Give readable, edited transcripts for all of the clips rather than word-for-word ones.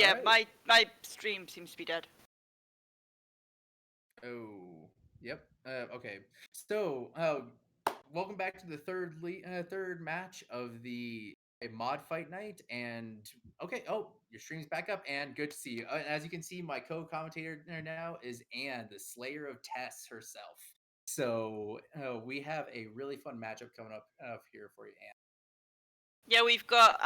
Yeah, right. my stream seems to be dead. Oh, yep. Okay. So, welcome back to the third match of the mod fight night. And okay, oh, your stream's back up, and good to see you. As you can see, my co-commentator there now is Anne, the Slayer of Tess herself. So, we have a really fun matchup coming up here for you, Anne. Yeah, we've got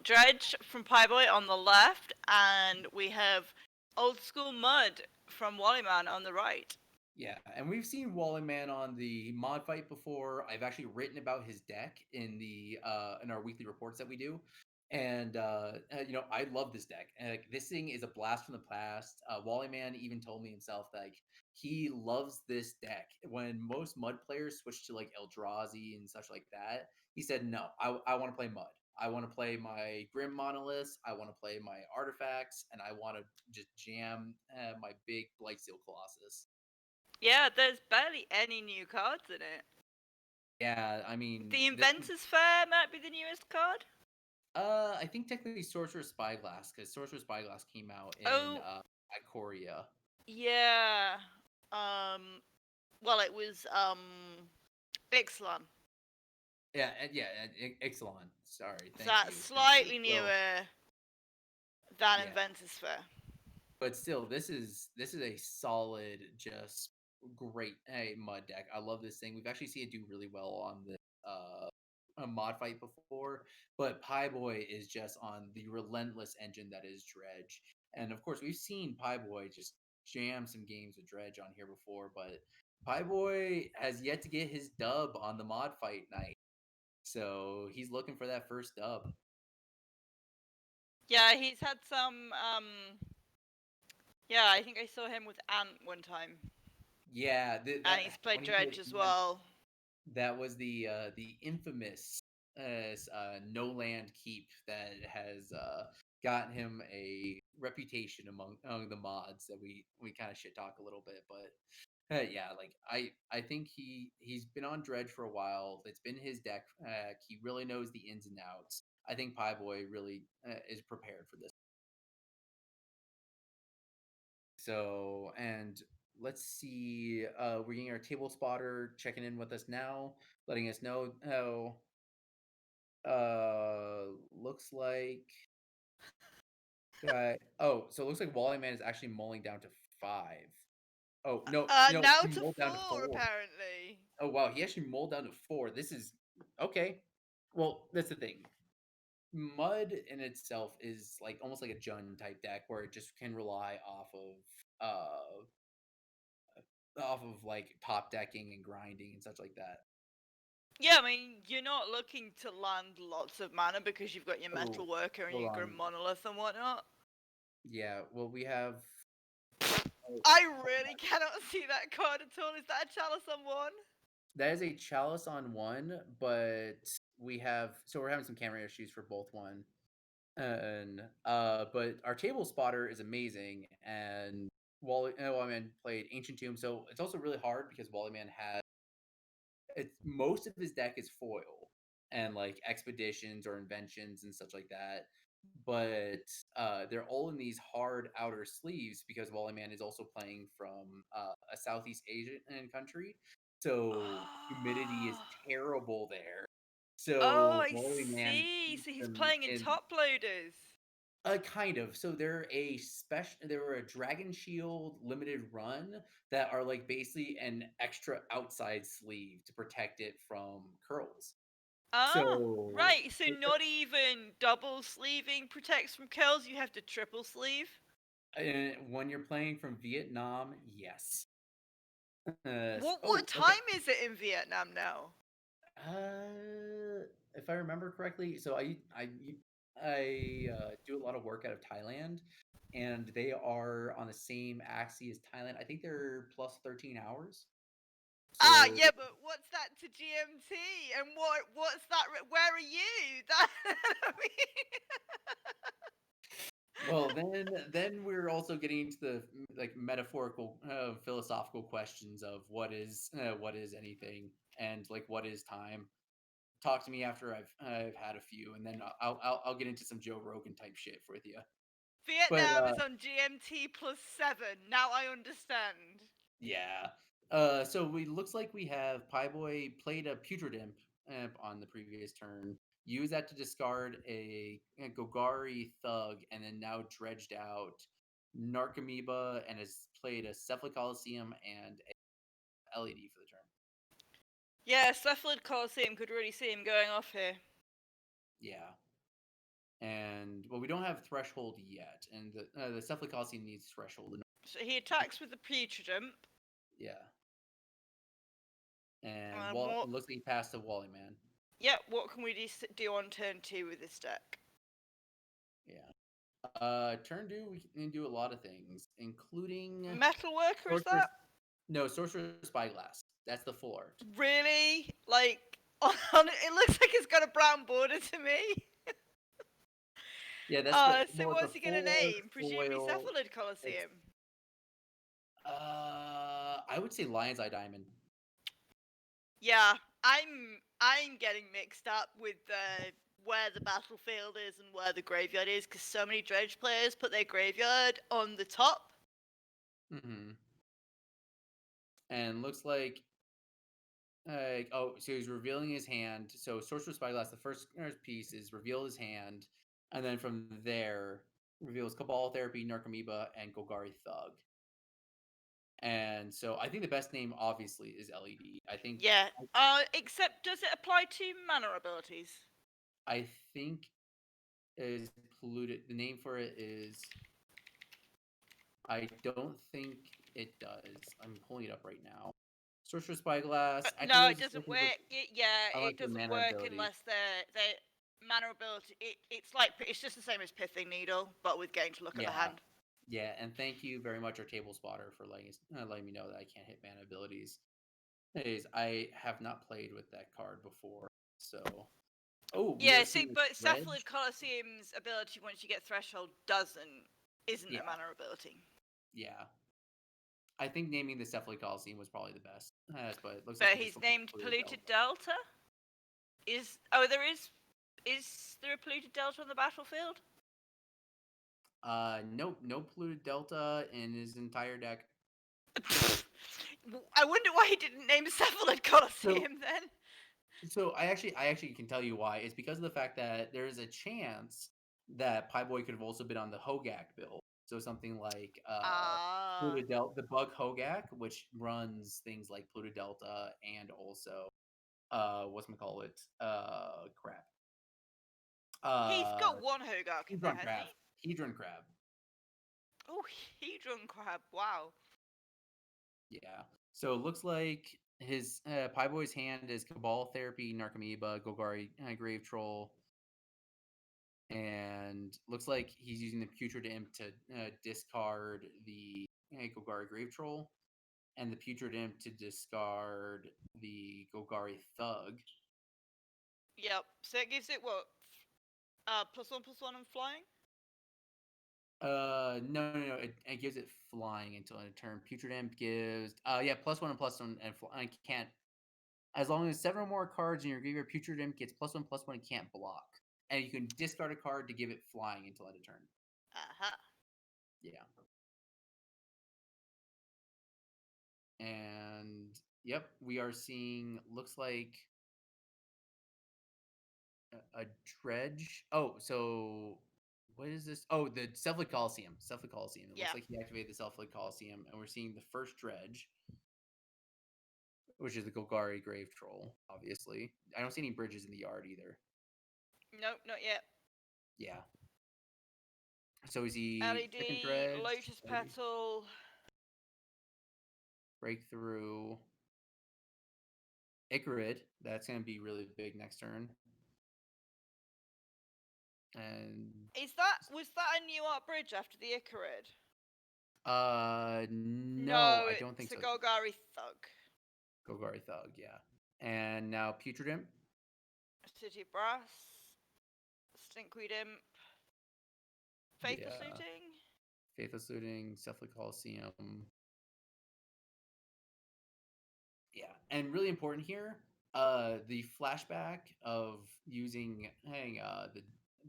Dredge from Pieboy on the left, and we have Old School Mud from Wallyman on the right. Yeah, and we've seen Wally Man on the mod fight before. I've actually written about his deck in our weekly reports that we do, and I love this deck. And like, this thing is a blast from the past. Wally Man even told me himself that like he loves this deck. When most Mud players switch to like Eldrazi and such like that, he said, "No, I want to play Mud. I want to play my Grim Monoliths. I want to play my artifacts, and I want to just jam my big Blightsteel Colossus." Yeah, there's barely any new cards in it. Yeah, I mean, The Inventor's Fair might be the newest card. I think technically Sorcerer's Spyglass, because Sorcerer's Spyglass came out in Oh, Ikoria. yeah. Well, it was Ixalan. Yeah, Ixalan. Sorry, So thank that's you, thank you. slightly So, newer than yeah, Inventor's Fair. but still, this is a solid, just great mud deck. I love this thing. We've actually seen it do really well on the a mod fight before, but Pieboy is just on the relentless engine that is Dredge. And of course, we've seen Pieboy just jam some games with Dredge on here before, but Pieboy has yet to get his dub on the mod fight night. So he's looking for that first dub. Yeah, he's had some. Yeah, I think I saw him with Ant one time, Yeah, and he's played when he played Dredge as Ant, well. that was the infamous no land keep that has gotten him a reputation among the mods that we kind of shit talk a little bit, but yeah, like I think he's been on Dredge for a while. It's been his deck. He really knows the ins and outs. I think Pieboy really is prepared for this. So, and let's see. We're getting our table spotter checking in with us now, letting us know how. Looks like. So it looks like Wally Man is actually mulling down to 5. Oh no, Now he to mulled down to 4 4. apparently. Oh wow, he actually mulled down to 4. This is okay. Well, that's the thing. Mud in itself is like almost like a Jun type deck where it just can rely off of like top decking and grinding and such like that. Yeah, I mean, you're not looking to land lots of mana because you've got your Oh, Metal Worker and hold your on. Grim Monolith and whatnot. Yeah, well we have oh, I hold really on. cannot see that card at all. Is that a Chalice on 1? That is a chalice on 1, but we're having some camera issues for both one. And but our table spotter is amazing, and Wallyman played Ancient Tomb, so it's also really hard because Wallyman has it's most of his deck is foil and like expeditions or inventions and such like that. But they're all in these hard outer sleeves because Wallyman is also playing from a Southeast Asian country, so humidity is Oh. terrible there. Oh, So I Wallyman see. keeps So he's them playing in in. top loaders. Kind of. So they were a Dragon Shield limited run that are like basically an extra outside sleeve to protect it from curls. Ah, So right. So not even double sleeving protects from kills. You have to triple sleeve. when you're playing from Vietnam, yes. What Oh, okay. time is it in Vietnam now? If I remember correctly, so I do a lot of work out of Thailand, and they are on the same axis as Thailand. I think they're plus 13 hours. Ah, So, yeah, but what's that to GMT? And what's that? Where are you? That I well, then we're also getting into the like metaphorical, philosophical questions of what is anything, and like what is time. Talk to me after I've had a few, and then I'll get into some Joe Rogan type shit with you. But Vietnam is on GMT +7. Now I understand. yeah. So we looks like we have Pieboy played a Putrid Imp on the previous turn. Use that to discard a Gogari Thug, and then now dredged out Narcomoeba and has played a Cephalid Coliseum and a LED for the turn. Yeah, Cephalid Coliseum could really see him going off here. Yeah. And well, we don't have Threshold yet, and the Cephalid Coliseum needs Threshold. So he attacks with the Putrid Imp. Yeah. And What? it looks like he passed to Wally Man. Yeah, what can we do on turn 2 with this deck? Yeah. Turn 2, we can do a lot of things, including Metalworker, is that? No, Sorcerer Spyglass. That's the full art. Really? Like, it looks like it's got a brown border to me. Yeah, that's so what's he gonna name? Presumably foil. Cephalid Coliseum. I would say Lion's Eye Diamond. Yeah, I'm getting mixed up with where the battlefield is and where the graveyard is, because so many Dredge players put their graveyard on the top. Mm-hmm. And looks like oh, so he's revealing his hand. So Sorcerer Spyglass, the first piece is reveal his hand, and then from there reveals Cabal Therapy, Narcomoeba, and Golgari Thug. And so I think the best name obviously is LED. I think Yeah. Except does it apply to mana abilities? I think is polluted. The name for it is. I don't think it does. I'm pulling it up right now. Sorcerer Spyglass. No, it doesn't work. Unless It they're doesn't mana work abilities. unless they're mana ability. It's just the same as Pithing Needle, but with getting to look at the hand. Yeah, and thank you very much, our table spotter, for letting me know that I can't hit mana abilities. I have not played with that card before, so. Oh, Yeah, see, but Cephalid Coliseum's ability once you get Threshold isn't a mana ability. Yeah. I think naming the Cephalid Coliseum was probably the best. But it looks but like he's named Polluted Delta. Is there a Polluted Delta on the battlefield? Nope, no Polluted Delta in his entire deck. I wonder why he didn't name Cephalid Coliseum then. So I actually can tell you why. It's because of the fact that there is a chance that Pieboy could have also been on the Hogak build. So something like the bug Hogak, which runs things like Pluto Delta and also whatchamacallit, crap. He's got one Hogak in there, hasn't he? Hedron Crab. Oh, Hedron Crab, wow. Yeah. So it looks like his Pieboy's hand is Cabal Therapy, Narcomoeba, Golgari Grave Troll, and looks like he's using the Putrid Imp to discard the Golgari Grave Troll, and the Putrid Imp to discard the Golgari Thug. Yep. So it gives it what? +1/+1 and flying? No. It gives it flying until end of turn. Putrid Imp gives +1 and +1 and I can't. As long as 7 or more cards in your graveyard, Putrid Imp gets +1/+1 and can't block. And you can discard a card to give it flying until end of turn. Yeah. And yep, we are seeing, looks like a Dredge. Oh, so what is this? Oh, the Cephalid Coliseum. Cephalid Coliseum. It looks like he activated the Cephalid Coliseum, and we're seeing the first Dredge, which is the Golgari Grave Troll, obviously. I don't see any bridges in the yard either. Nope, not yet. Yeah. So is he LED, Dredge, Lotus Petal, Breakthrough, Icarid? That's going to be really big next turn. And was that a new art bridge after the Icarid? No, I don't think so. It's a Golgari Thug. Golgari Thug, yeah. And now Putrid Imp. City Brass, Stinkweed Imp, Faithless Looting. Faithless Looting, Cephalid Coliseum. Yeah, and really important here, the flashback of using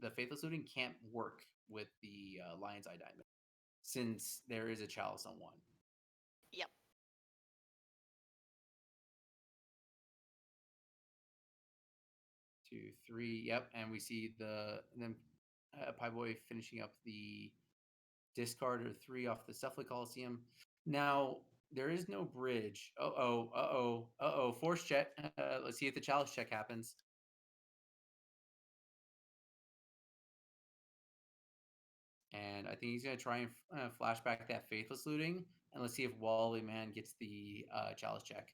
the Faithless Looting can't work with the Lion's Eye Diamond, since there is a chalice on one. Yep. 2, 3. Yep, and we see then Pie Boy finishing up the discard of 3 off the Cephalid Coliseum. Now there is no bridge. Force check. Let's see if the chalice check happens. And I think he's gonna try and flashback that faithless looting, and let's see if Wally Man gets the chalice check.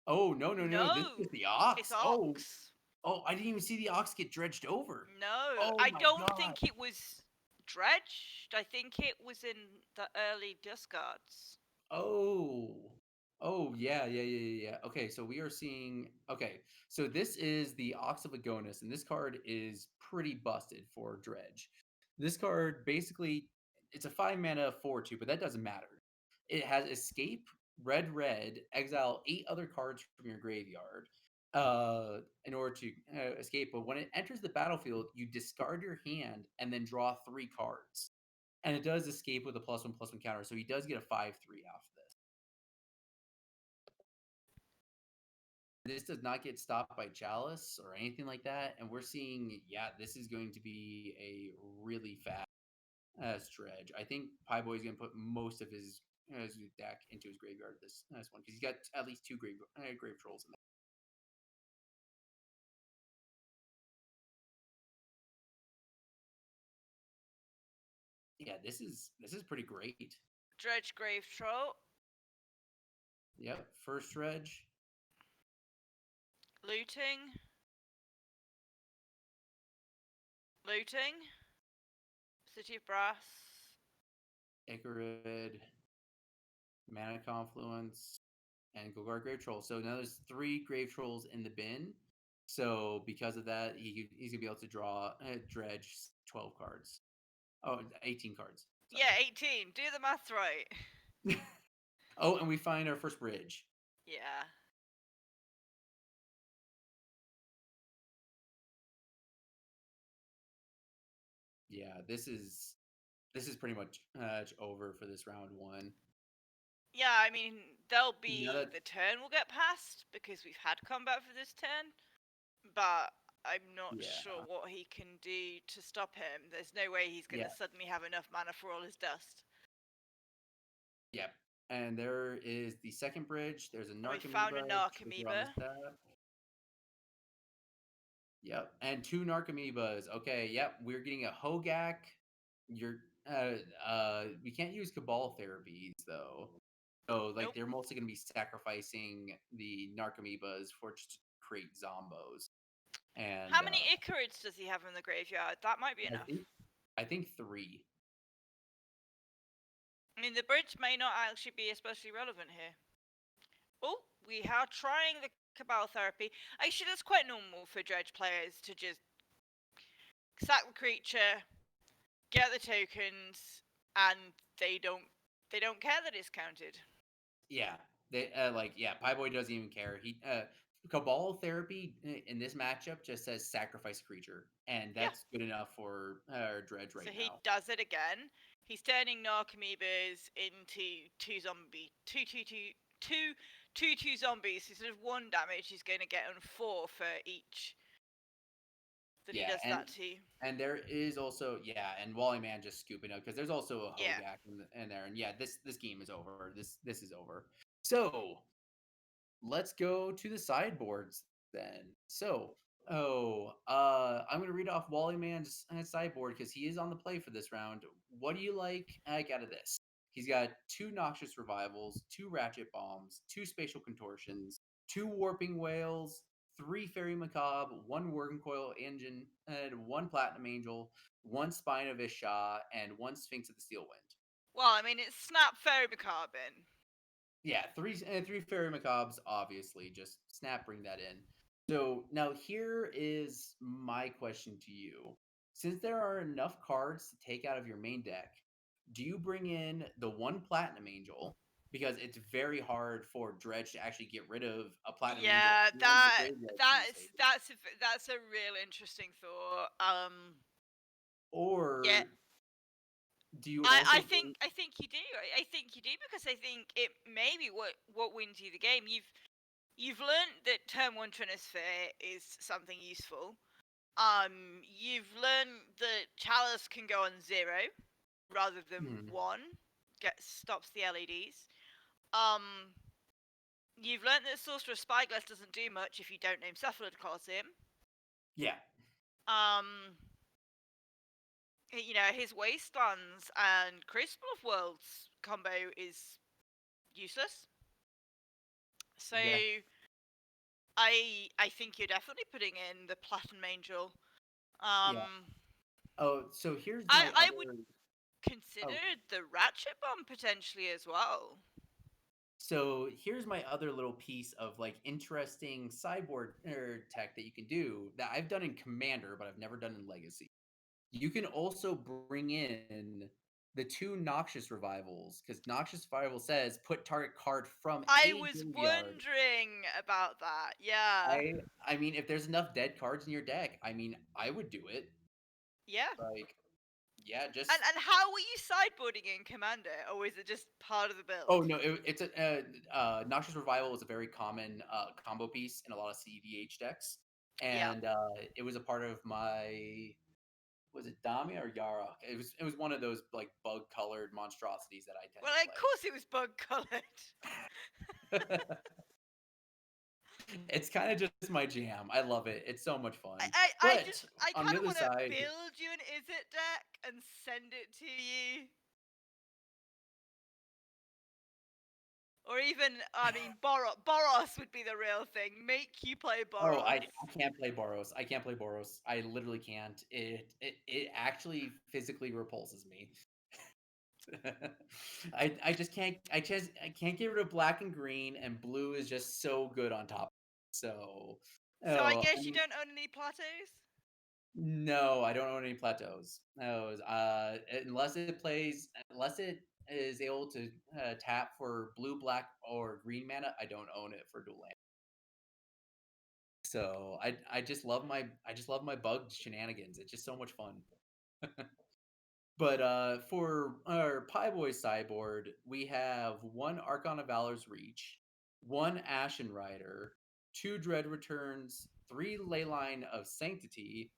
Oh no! This No, is the it's ox. Ox. I didn't even see the ox get dredged over. No, Oh I my don't god. think it was dredged. I think it was in the early discards. Oh. Oh yeah. Okay, so we are seeing. Okay, so this is the Ox of Agonis, and this card is pretty busted for Dredge. This card basically, it's a 5 mana 4/2, but that doesn't matter. It has escape, red, exile 8 other cards from your graveyard, in order to escape. But when it enters the battlefield, you discard your hand and then draw 3 cards. And it does escape with a +1/+1 counter, so he does get a 5/3 off this. This does not get stopped by Chalice or anything like that, and we're seeing, yeah, this is going to be a really fast Dredge. I think Pie Boy is going to put most of his deck into his graveyard this one, because he's got at least 2 grave trolls in there. Yeah, this is pretty great. Dredge Grave Troll. Yep, first Dredge. Looting. City of Brass. Icarid, Mana Confluence, and Golgari Grave Troll. So now there's 3 Grave Trolls in the bin. So because of that, he's gonna be able to draw Dredge 12 cards. Oh, 18 cards. Sorry. Yeah, 18. Do the math right. Oh, and we find our first bridge. Yeah. Yeah, this is pretty much over for this round 1. Yeah, I mean, there'll Now be that the turn will get passed because we've had combat for this turn, but I'm not yeah, sure what he can do to stop him. There's no way he's going to yeah, suddenly have enough mana for all his dust. yep. And there is the second bridge. There's a And we found a Narcomoeba trigger on the Narcomoeba. step. Yep, and 2 Narcomoebas. Okay, yep, we're getting a Hogak. You're we can't use Cabal therapies though. So like Nope. they're mostly gonna be sacrificing the Narcomoebas for just to create zombos. And How many Icarids does he have in the graveyard? That might be I enough. think I think 3. I mean, the bridge may not actually be especially relevant here. Oh, we are trying the Cabal therapy. Actually, that's quite normal for Dredge players to just sack the creature, get the tokens, and they don't care that it's counted. Yeah, they Pie Boy doesn't even care. He Cabal therapy in this matchup just says sacrifice creature, and Yeah. that's good enough for Dredge right So he now. does it again. He's turning Narcomoebas into 2 zombies. So instead of 1 damage, he's going to get on 4 for each that he does that to. And there is also and Wally Man just scooping up, because there's also a Yeah. Hogak in there, and yeah, this game is over. This is over. So let's go to the sideboards then. So I'm gonna read off Wally Man's sideboard because he is on the play for this round. What do you like out of this? He's got 2 Noxious Revivals, 2 Ratchet Bombs, 2 Spatial Contortions, 2 Warping Whales, 3 Fairy Macabre, 1 Working Coil Engine, and 1 Platinum Angel, 1 Spine of Isha, and 1 Sphinx of the Steel Wind. Well, I mean, it's Snap Fairy Macabre in. Yeah, 3 Fairy Macabres, obviously. Just snap, bring that in. So now here is my question to you. Since there are enough cards to take out of your main deck, do you bring in the 1 Platinum Angel? Because it's very hard for Dredge to actually get rid of a Platinum Angel Yeah, and the graveyard from the stage. that's a real interesting thought. Yeah, or do you I also think bring? I think you do. I think you do because I think it may be what wins you the game. You've learned that turn one Trinisphere is something useful. You've learned that Chalice can go on 0 rather than Hmm, 1. Stops the LEDs. Um, you've learned that Sorcerer Spyglass doesn't do much if you don't name Cephalid Colosseum. yeah, Um, his Wastelands and Crucible of Worlds combo is useless. So yeah, I think you're definitely putting in the Platinum Angel. yeah. Um, Oh, so here's my I would other. consider Oh, the Ratchet Bomb potentially as well. so here's my other little piece of like interesting sideboard tech that you can do that I've done in Commander, but I've never done in Legacy. You can also bring in the two Noxious Revivals because Noxious Revival says put target card from I a was graveyard. wondering about that. Yeah. I mean, if there's enough dead cards in your deck, I mean, I would do it. Yeah. Like, yeah, And how were you sideboarding in Commander, or is it just part of the oh build? no, it's a Noxious Revival is a very common combo piece in a lot of CDH decks, Yeah. and it was a part of my was it Dami or Yara? It was one of those like bug colored monstrosities that I tend Well, to of course it was bug colored. play. It's kind of just my jam. I love it. It's so much I, fun. I, I But just I on the kind of other want to side, build you an Izzet deck and send it to you, or even Boros would be the real thing. Make you play oh, I, Boros. I can't play Boros. I can't play Boros. I literally can't. It actually physically repulses me. I just can't I can't get rid of black and green, and blue is just so good on top. So So I I guess you mean, don't own any plateaus. no, I don't own any plateaus. No, unless it is able to tap for blue, black, or green mana, I don't own it for dual land. So I just love my bug shenanigans. It's just so much fun. But for our Pie Boys sideboard, we have one Archon of Valor's Reach, one Ashen Rider, two Dread Returns, three Leyline of Sanctity,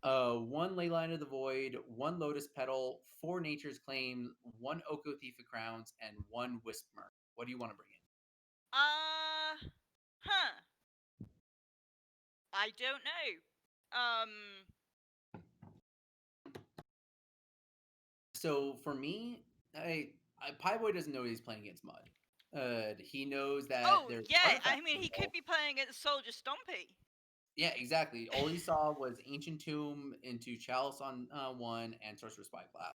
one Leyline of the Void, one Lotus Petal, four Nature's Claim, one Oko Thief of Crowns, and one Whisper. What do you want to bring in? Uh, huh. I don't know. So for me, Pie Boy doesn't know he's playing against Mud. He knows that Oh there's yeah. I artifacts mean, he could involved. be playing against Soldier Stompy. Yeah, exactly. All he saw was Ancient Tomb into Chalice on one and Sorcerer's Spyglass.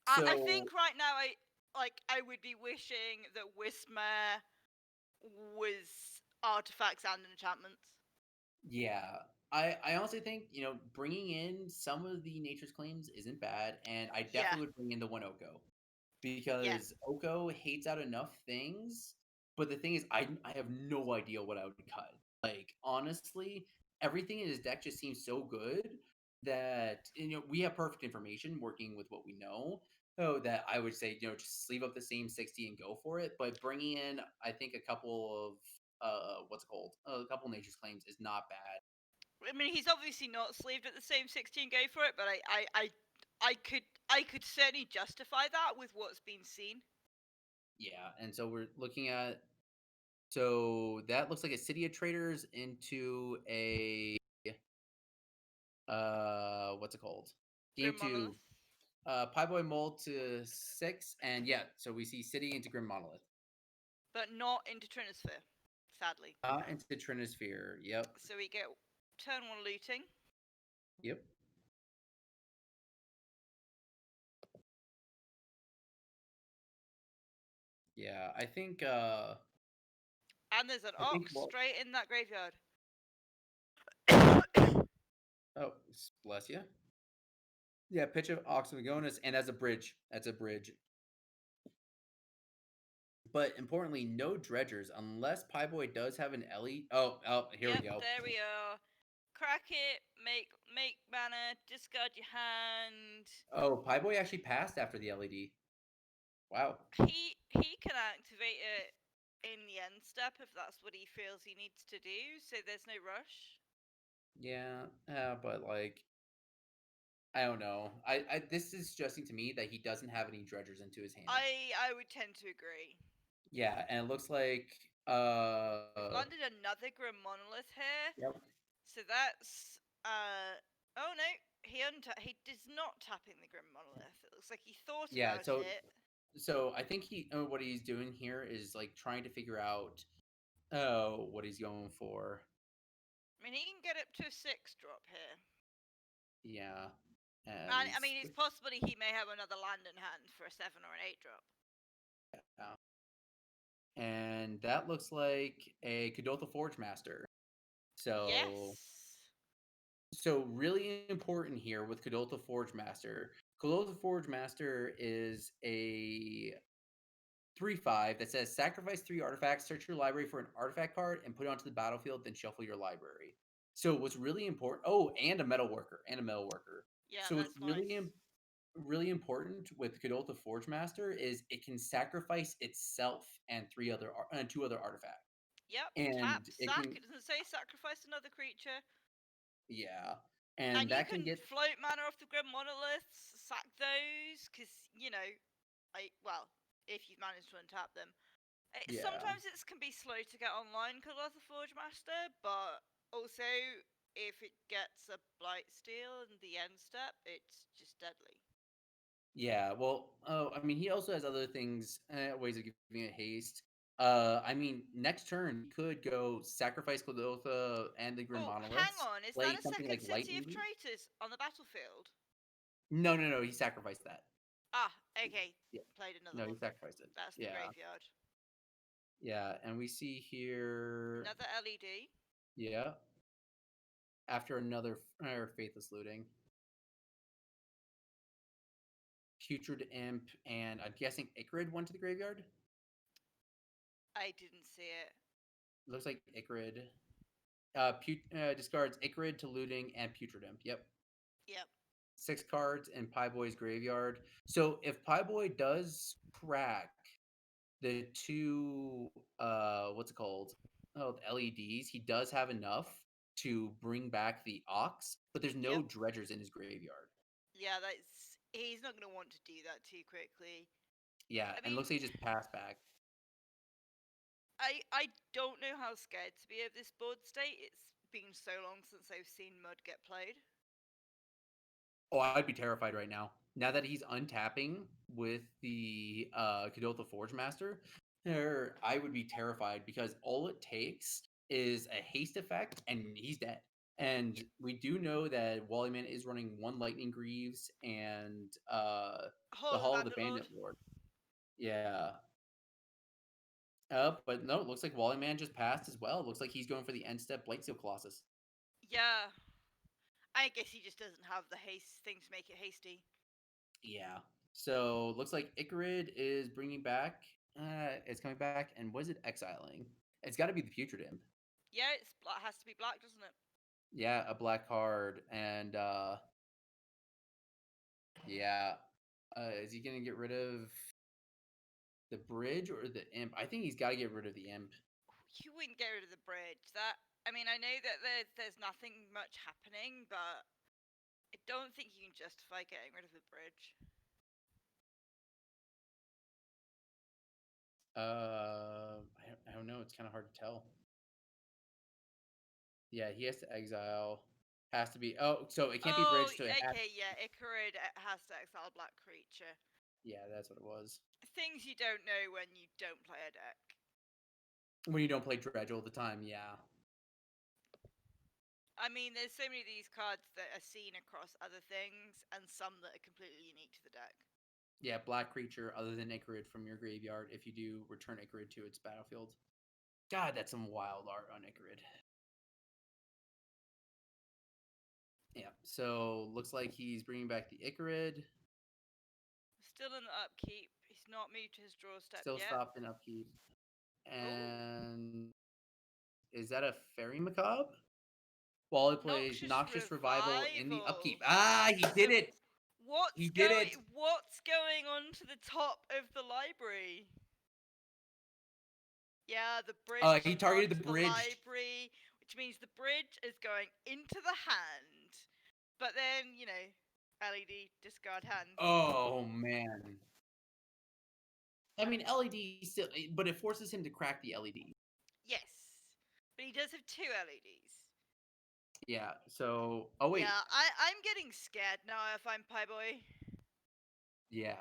I So think right now I would be wishing that Wismare was artifacts and enchantments. yeah, I honestly think bringing in some of the Nature's Claims isn't bad, and I Yeah. definitely would bring in the one Oko Yeah. because Oko hates out enough things. But the thing is, I have no idea what I would cut. Like honestly, everything in his deck just seems so good that we have perfect information working with what we know. So that I would say just sleeve up the same 60 and go for it. But bringing in I think a couple of what's it called a couple Nature's Claims is not bad. I mean, he's obviously not sleeved at the same 16 go for it, but I could certainly justify that with what's been seen. Yeah, and so we're looking at so that looks like a City of Traders into a what's it called? Game Grim two. Monolith, Pie Boy Mold to 6, and yeah, so we see City into Grim Monolith. but not into Trinisphere, sadly. Into Trinisphere. Yep. So we get turn one looting, Yep. Yeah, and there's an I think ox well straight in that graveyard. oh bless you. Yeah, pitch of Oxymogonus, and as a bridge. That's a bridge. But importantly, no dredgers unless Pie Boy does have an Ellie. Oh, here we Yep, go. there we are. Crack it, make mana, discard your hand. Oh, Pieboy actually passed after the LED. Wow. He can activate it in the end step if that's what he feels he needs to do, so there's no rush. Yeah, but like, I don't know. This is suggesting to me that he doesn't have any dredgers into his hand. I would tend to agree. Yeah, and it looks like We've landed another Grim Monolith here. yep. So that's oh no, he does not tap in the Grim Monolith. It looks like he thought Yeah, about so it. I think what he's doing here is like trying to figure out what he's going for. I mean, he can get up to a 6-drop here. Yeah. And I mean, it's possible he may have another land in hand for a 7 or an 8-drop. Yeah. And that looks like a Kadotha Forge Master. So Yes. So really important here with Kadotha Forge Master. Kadotha Forge Master is a 3/5 that says sacrifice 3 artifacts, search your library for an artifact card, and put it onto the battlefield, then shuffle your library. So what's really important? Oh, and a metal worker, Yeah, So what's that's nice. really important with Kadotha Forge Master is it can sacrifice itself and 2 other artifacts, Yep. Tap, and it sack. can It doesn't say sacrifice another creature. yeah, And and you that can can get float mana off the Grim Monoliths, sack those, because, if you've managed to untap them. yeah. Sometimes it can be slow to get online because of the Forge Master, but also if it gets a Blight Steel in the end step, it's just deadly. Yeah, well, oh, I mean, he also has other things, ways of giving it haste. I mean, next turn he could go sacrifice Clodotha and the Grim Oh, hang Monoliths, on, is that play a something second like City Lightning of Bolt. Traitors on the battlefield? No, no, no, he sacrificed that. Ah, okay. Yeah, Played another no, he one. sacrificed it. That's the Yeah, graveyard. yeah, and we see here, Another LED. yeah, after another Faithless Looting, Putrid Imp, and I'm guessing Icarid went to the graveyard. I didn't see it. Looks like Icarid. Discards Icarid to looting and Putrid Imp. Yep. Yep. 6 cards in Pieboy's graveyard. So if Pieboy does crack the 2 what's it called? Oh, the LEDs, he does have enough to bring back the Ox, but there's no Yep. dredgers in his graveyard. Yeah, he's not going to want to do that too quickly. Yeah, I and mean, looks like he just passed back. I don't know how scared to be of this board state. It's been so long since I've seen Mud get played. Oh, I'd be terrified right now. Now that he's untapping with the Kadotha Forge Master, I would be terrified because all it takes is a haste effect and he's dead. And Yeah. we do know that Wallyman is running 1 Lightning Greaves and the Hall of the Hall of the Bandit Lord. Bandit Lord. Yeah. But no, it looks like Wallyman just passed as well. It looks like he's going for the end step Blightsteel Colossus. Yeah. I guess he just doesn't have the haste thing to make it hasty. Yeah. So looks like Icarid is bringing back. It's coming back, and what is it exiling? It's got to be the Putrid Imp. Yeah, has to be black, doesn't it? Yeah, a black card, and yeah. Is he gonna get rid of the bridge or the imp? I think he's got to get rid of the imp. You wouldn't get rid of the bridge. I mean, I know that there's nothing much happening, but I don't think you can justify getting rid of the bridge. I don't know. It's kind of hard to tell. Yeah, he has to exile. Has to be. Oh, so it can't be Oh, bridged. So it has. okay, yeah. Icarid has to exile a black creature. Yeah, that's what it was. Things you don't know when you don't play a deck. When you don't play dredge all the time, yeah. I mean, there's so many of these cards that are seen across other things, and some that are completely unique to the deck. Yeah, black creature other than Icarid from your graveyard if you do return Icarid to its battlefield. God, that's some wild art on Icarid. Yeah, so looks like he's bringing back the Icarid. Still in the upkeep. He's not moved to his draw step Still yet. stopped in upkeep. Oh, And is that a Fairy Macabre? while it plays Noxious Revival in the Revival. upkeep. Ah, he did So it! He did it! What's going on to the top of the library? Yeah, the bridge He targeted the onto the bridge. library, which means the bridge is going into the hand. But then, LED discard hand. Oh, man. I mean, LED still, but it forces him to crack the LED. Yes, but he does have 2 LEDs. Yeah, so... Oh, wait. Yeah, I'm getting scared now if I'm Pie Boy. Yeah.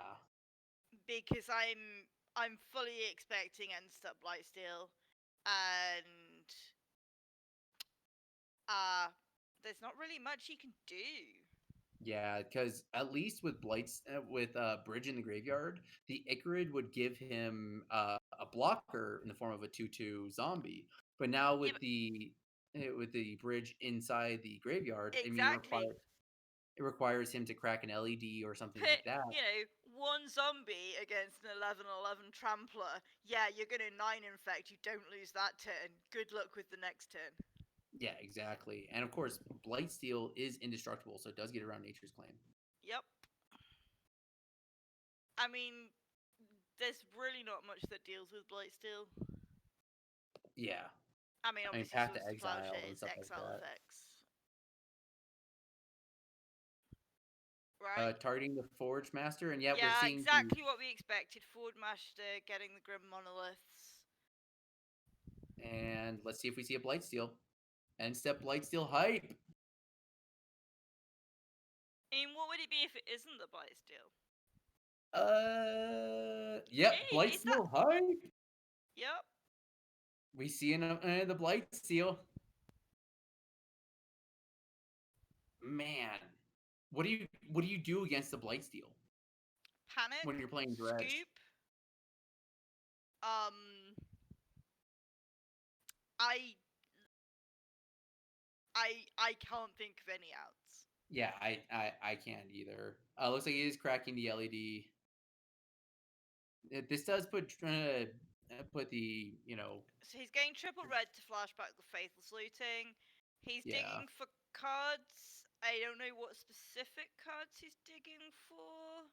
Because I'm fully expecting end step Blightsteel, and there's not really much he can do. Yeah, because at least with Bridge in the graveyard, the Icarid would give him a blocker in the form of a 2/2 zombie. But now Yeah, with the Bridge inside the graveyard, I mean, exactly. it requires him to crack an LED or something like Put, that. 1 zombie against an 11/11 trampler. Yeah, you're gonna 9 infect. You don't lose that turn. Good luck with the next turn. Yeah, exactly. And of course, Blightsteel is indestructible, so it does get around Nature's Claim. Yep. I mean, there's really not much that deals with Blightsteel. Yeah. I mean, I mean, obviously, Path to Swords to Exile and Plowshares, stuff like exile that. effects. Right? Targeting the Forge Master, and yet we're Yeah, seeing the... exactly what we expected. Forward Master getting the Grim Monoliths. And let's see if we see a Blightsteel. End step Blightsteel hype. I mean, what would it be if it isn't the Blightsteel? Yep, Hey, is that? Blightsteel hype. Yep. We see the Blightsteel. Man, what do you do against the Blightsteel Panic. when you're playing Dredge? Scoop. Um. I. I can't think of any outs. Yeah, I can't either. Looks like he is cracking the LED. This does put the So he's getting triple red to flashback the Faithless Looting. He's yeah. digging for cards. I don't know what specific cards he's digging for.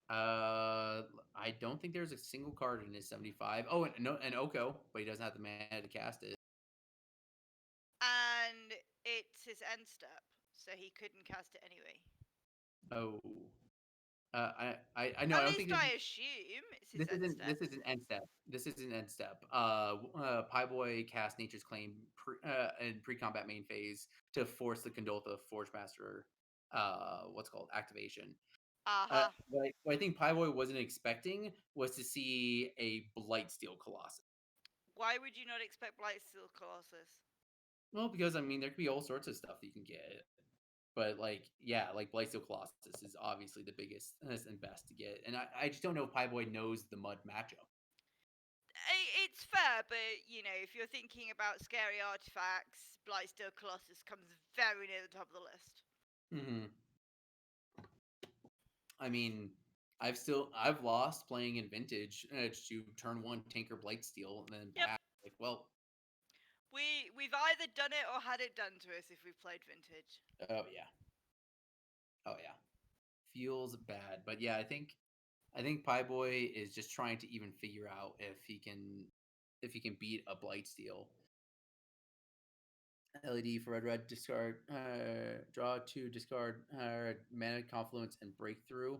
I don't think there's a single card in his 75. Oh, and no, an Oko, but he doesn't have the mana to cast it. And it's his end step, so he couldn't cast it anyway. Oh, I know. At I don't least think I assume it's his end step. this is an end step. This is an end step. Pieboy cast Nature's Claim in pre-combat main phase to force the Condoltha Forge Master what's called activation. Uh-huh. What I think Pieboy wasn't expecting was to see a Blightsteel Colossus. Why would you not expect Blightsteel Colossus? Well, because I mean there could be all sorts of stuff that you can get. But like, yeah, like Blightsteel Colossus is obviously the biggest and best to get, and I just don't know if Pieboy knows the Mud matchup. It's fair, but if you're thinking about scary artifacts, Blightsteel Colossus comes very near the top of the list. Mm-hmm. I mean, I've lost playing in Vintage to turn 1 Tinker Blightsteel and then Yep. back. Like, well, We've either done it or had it done to us if we've played Vintage. oh yeah, oh yeah, feels bad. But yeah, I think Pieboy is just trying to even figure out if he can beat a Blightsteel. LED for red discard, draw 2, discard mana confluence and breakthrough.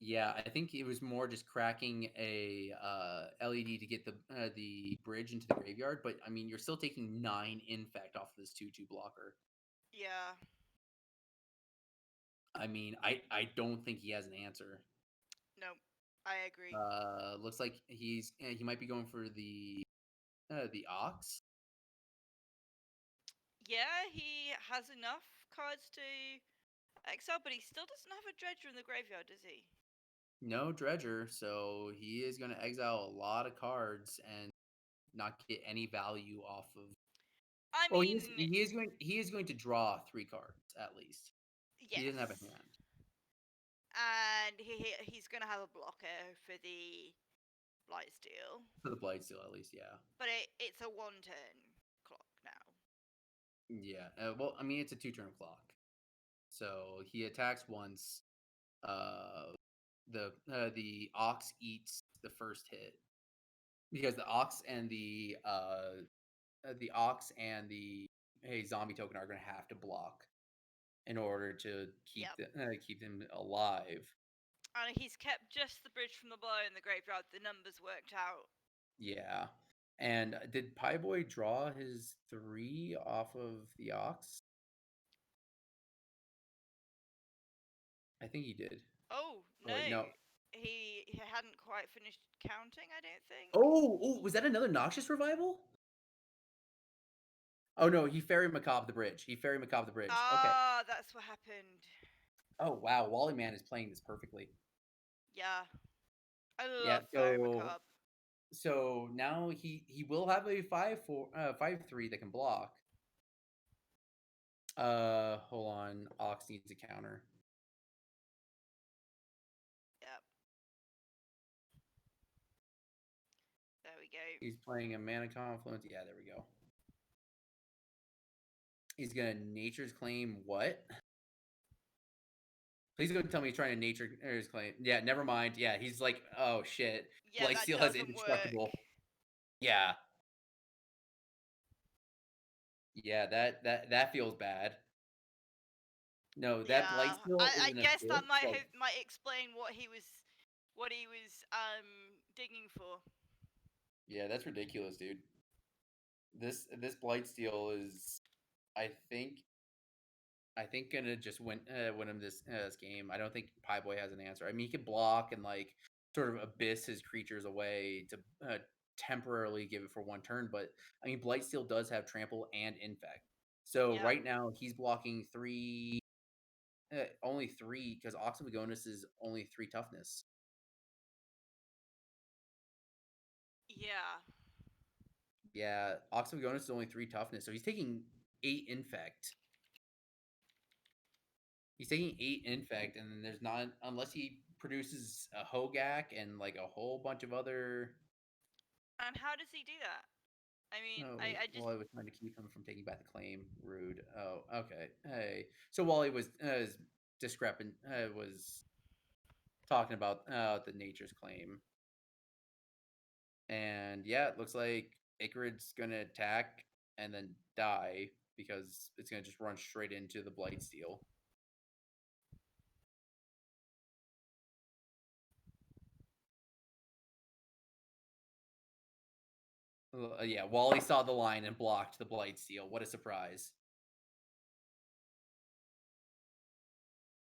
Yeah, I think it was more just cracking a LED to get the bridge into the graveyard, but I mean you're still taking 9 infect off of this 2/2 blocker. Yeah. I mean, I don't think he has an answer. No, I agree. Looks like he might be going for the Ox. Yeah, he has enough cards to exile, but he still doesn't have a Dredger in the graveyard, does he? No Dredger, so he is going to exile a lot of cards and not get any value off of. I Well, mean, he is going to draw 3 cards at least. yes. He doesn't have a hand. And he's going to have a blocker for the Blightsteel. For the Blightsteel, at least, yeah. But it's a 1 turn clock. Yeah. Well, I mean, it's a 2-turn clock, so he attacks once. Uh, the ox eats the first hit because the ox and the hey zombie token are going to have to block in order to Yep. keep him alive. And he's kept just the bridge from the blow in the graveyard. The numbers worked out. Yeah. And did Pie Boy draw his 3 off of the ox? I think he did. Oh Oh no, wait, no. he hadn't quite finished counting. I don't think. Oh, was that another Noxious revival? Oh no, he Fairy Macabre the bridge. He Fairy Macabre the bridge. Okay. Ah, that's what happened. Oh wow, Wally Man is playing this perfectly. Yeah, I Yeah, love Fairy Macabre. so now he will have a 5/3 that can block. Hold on. Ox needs a counter. Yep. There we go. He's playing a Mana Confluence. Yeah, there we go. He's gonna Nature's Claim what? Please don't tell me he's trying to Nature's Claim. Yeah, never mind. Yeah, he's like, oh shit. Yeah, that Blightsteel has doesn't work. indestructible. Yeah. Yeah, that feels bad. No, that Yeah, Blightsteel is I an guess that abyss. might Like, might explain what he was digging for. yeah, that's ridiculous, dude. This Blightsteel is, I think, gonna just win him this game. I don't think Pie Boy has an answer. I mean, he can block and like sort of abyss his creatures away to temporarily give it for 1 turn, but I mean, Blightsteel does have trample and infect. So Yep. right now he's blocking only 3 because Ox of Agonis is only 3 toughness. Yeah. Yeah, Ox of Agonis is only 3 toughness, so he's taking 8 infect. He's taking 8 infect, and then there's not unless he produces a Hogak and like a whole bunch of other. And how does he do that? I mean, Oh wait, I just Wally was trying to keep him from taking back the claim. Rude. Oh, okay. Hey, so Wally was discrepant. Was talking about the Nature's Claim, and yeah, it looks like Icarid's gonna attack and then die because it's gonna just run straight into the Blightsteel. Yeah, Wally saw the line and blocked the Blightsteel. What a surprise.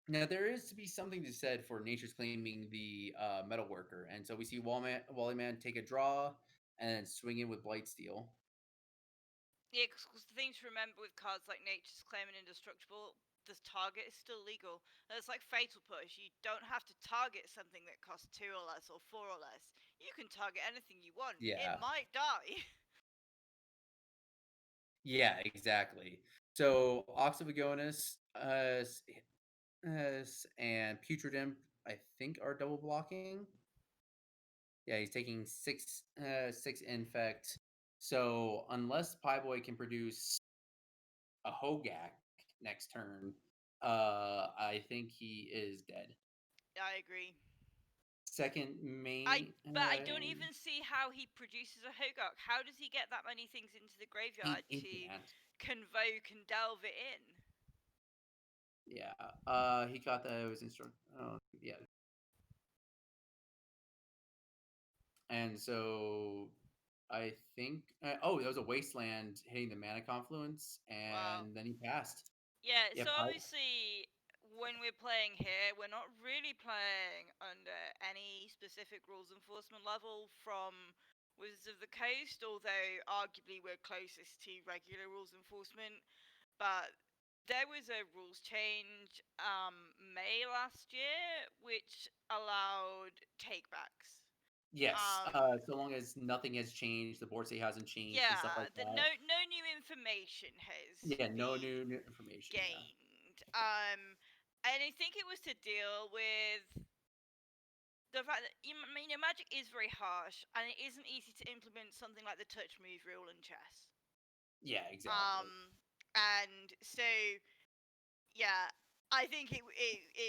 Now, there is to be something to said for Nature's claiming the Metal Worker. And so we see Wally Man take a draw and swing in with Blightsteel. yeah, because the thing to remember with cards like Nature's Claim and Indestructible, the target is still legal. And it's like Fatal Push. You don't have to target something that costs 2 or less or 4 or less. You can target anything you want. It Yeah. might die. Yeah, exactly. So Ox of Agonis and Putrid Imp, I think, are double blocking. Yeah, he's taking 6 infect. So unless Pie Boy can produce a Hogak next turn, I think he is dead. I agree. Second main, But I don't even see how he produces a Hogak. How does he get that many things into the graveyard he to can't. convoke and delve it in? Yeah, he got that. It was instruct. Oh, yeah, and so I think. Oh, that was a wasteland hitting the mana confluence, Wow. and then he passed. Yeah, Yeah, so obviously when we're playing here, we're not really playing under any specific rules enforcement level from Wizards of the Coast, although arguably we're closest to regular rules enforcement. But there was a rules change May last year which allowed takebacks. yes. So long as nothing has changed, the board state hasn't changed and stuff Yeah, like the that. no new information has Yeah, no been new information. Yeah. gained. And I think it was to deal with the fact that I mean, your magic is very harsh, and it isn't easy to implement something like the touch move rule in chess. Yeah, exactly. And so, yeah, I think it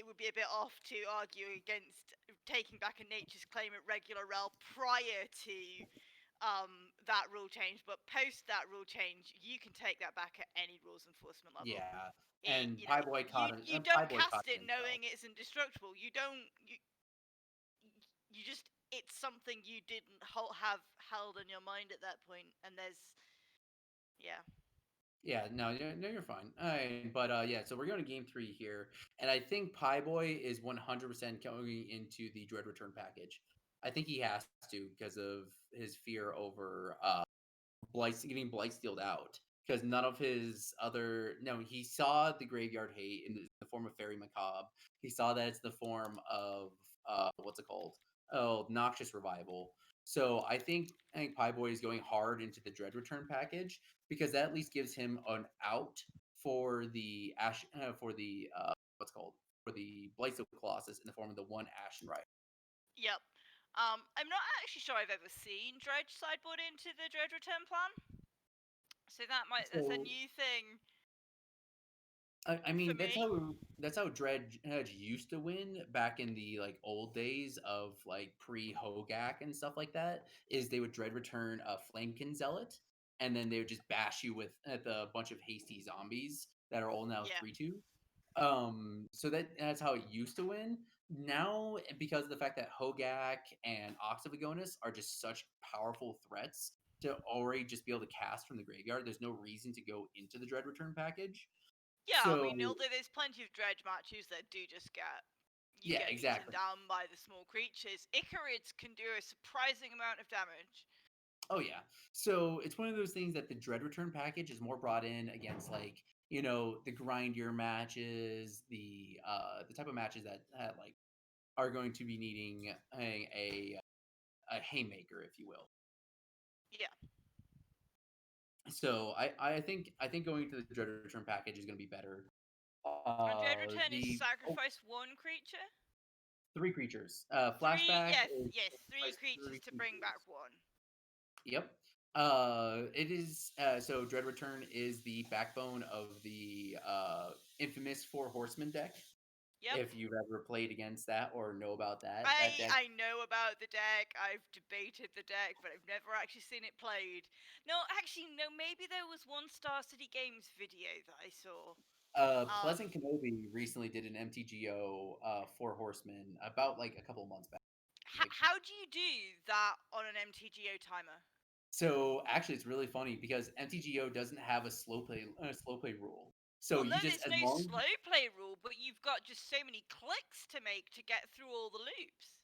would be a bit off to argue against taking back a nature's claim at regular rel prior to that rule change, but post that rule change, you can take that back at any rules enforcement level. Yeah, and You know, you don't Pieboy caught cast it it himself. knowing it's indestructible. You just, it's something you didn't have held in your mind at that point, and there's, yeah. Yeah, no, you're fine. But yeah, so we're going to game 3 here, and I think Pieboy is 100% going into the Dread Return package. I think he has to because of his fear over getting Blightsteeled out because none of his other no, he saw the graveyard hate in the form of Fairy Macabre. He saw that it's the form of what's it called? Oh, Noxious Revival. So I think Pieboy is going hard into the Dread Return package because that at least gives him an out for the what's it called for the Blightsteel Colossus in the form of the one Ashen Rider. Yep. I'm not actually sure I've ever seen Dredge sideboard into the Dredge return plan, so that's a So new thing I for mean, me. that's how Dredge used to win back in the like old days of like pre Hogak and stuff like that. Is they would Dread return a Flamekin Zealot, and then they would just bash you with the bunch of hasty zombies that are all now Yeah. 3/2. So that's how it used to win. Now, because of the fact that Hogak and Oxyvagonus are just such powerful threats to already just be able to cast from the graveyard, there's no reason to go into the Dread return package. Yeah, I mean, So although there's plenty of Dredge matches that do just you yeah, get beaten exactly. down by the small creatures. Icarids can do a surprising amount of damage. Oh yeah. So it's one of those things that the Dread Return package is more brought in against like, the grindier matches, the type of matches that like are going to be needing a haymaker, if you will. Yeah. So I think going to the Dread Return package is going to be better. And Dread Return is The sacrifice one creature. 3 creatures. Three, Flashback yes, is yes, three sacrifice creatures three to bring back creatures. one. Yep. It is so Dread Return is the backbone of the infamous Four Horsemen deck. Yep. If you've ever played against that or know about that I deck. I know about the deck. I've debated the deck, but I've never actually seen it played. No, actually, no. Maybe there was one Star City Games video that I saw. Pleasant Um, Kenobi recently did an MTGO Four Horsemen about like a couple of months back. Like how do you do that on an MTGO timer? so, actually, it's really funny because MTGO doesn't have a slow play rule. So Well, no, you just there's as no long slow play rule, but you've got just so many clicks to make to get through all the loops.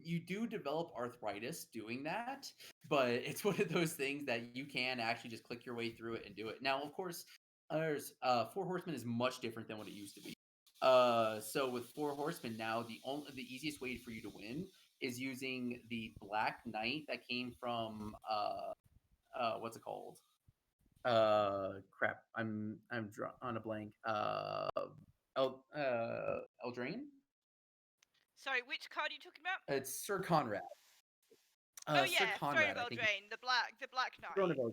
you do develop arthritis doing that, but it's one of those things that you can actually just click your way through it and do it. Now, of course, there's Four Horsemen is much different than what it used to be. So with Four Horsemen now, the easiest way for you to win is using the Black Knight that came from what's it called? Crap, on a blank. Eldraine. Sorry, which card are you talking about? It's Sir Conrad. Oh Sir yeah, Throne of Conrad, I think. Eldraine, the Black Throne of Knight.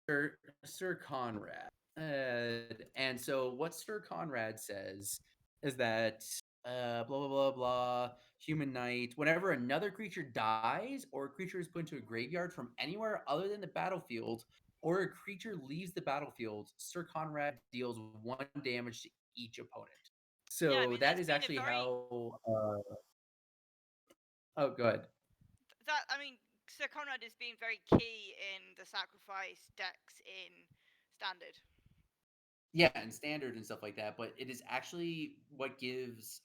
Eldraine. Sir Conrad. And so what Sir Conrad says is that blah blah blah blah human knight. Whenever another creature dies or a creature is put into a graveyard from anywhere other than the battlefield, or a creature leaves the battlefield, Sir Conrad deals 1 damage to each opponent. Yeah, I So mean that that's is been a actually very how. Oh, good. that I mean Sir Conrad has been very key in the sacrifice decks in standard. Yeah, and standard and stuff like that, but it is actually what gives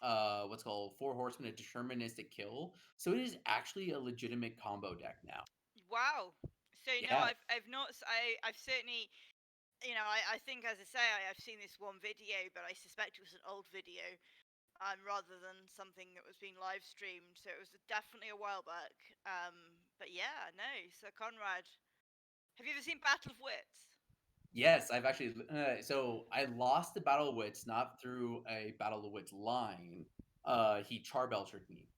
what's called Four Horsemen a deterministic kill. So it is actually a legitimate combo deck now. Wow. So no, Yeah. I've not I've certainly, I think, as I say, I've seen this one video, but I suspect it was an old video, rather than something that was being live streamed. So it was definitely a while back. But yeah, no, Sir Conrad. Have you ever seen Battle of Wits? Yes, I've actually so I lost the Battle of Wits not through a Battle of Wits line. He charbelchered me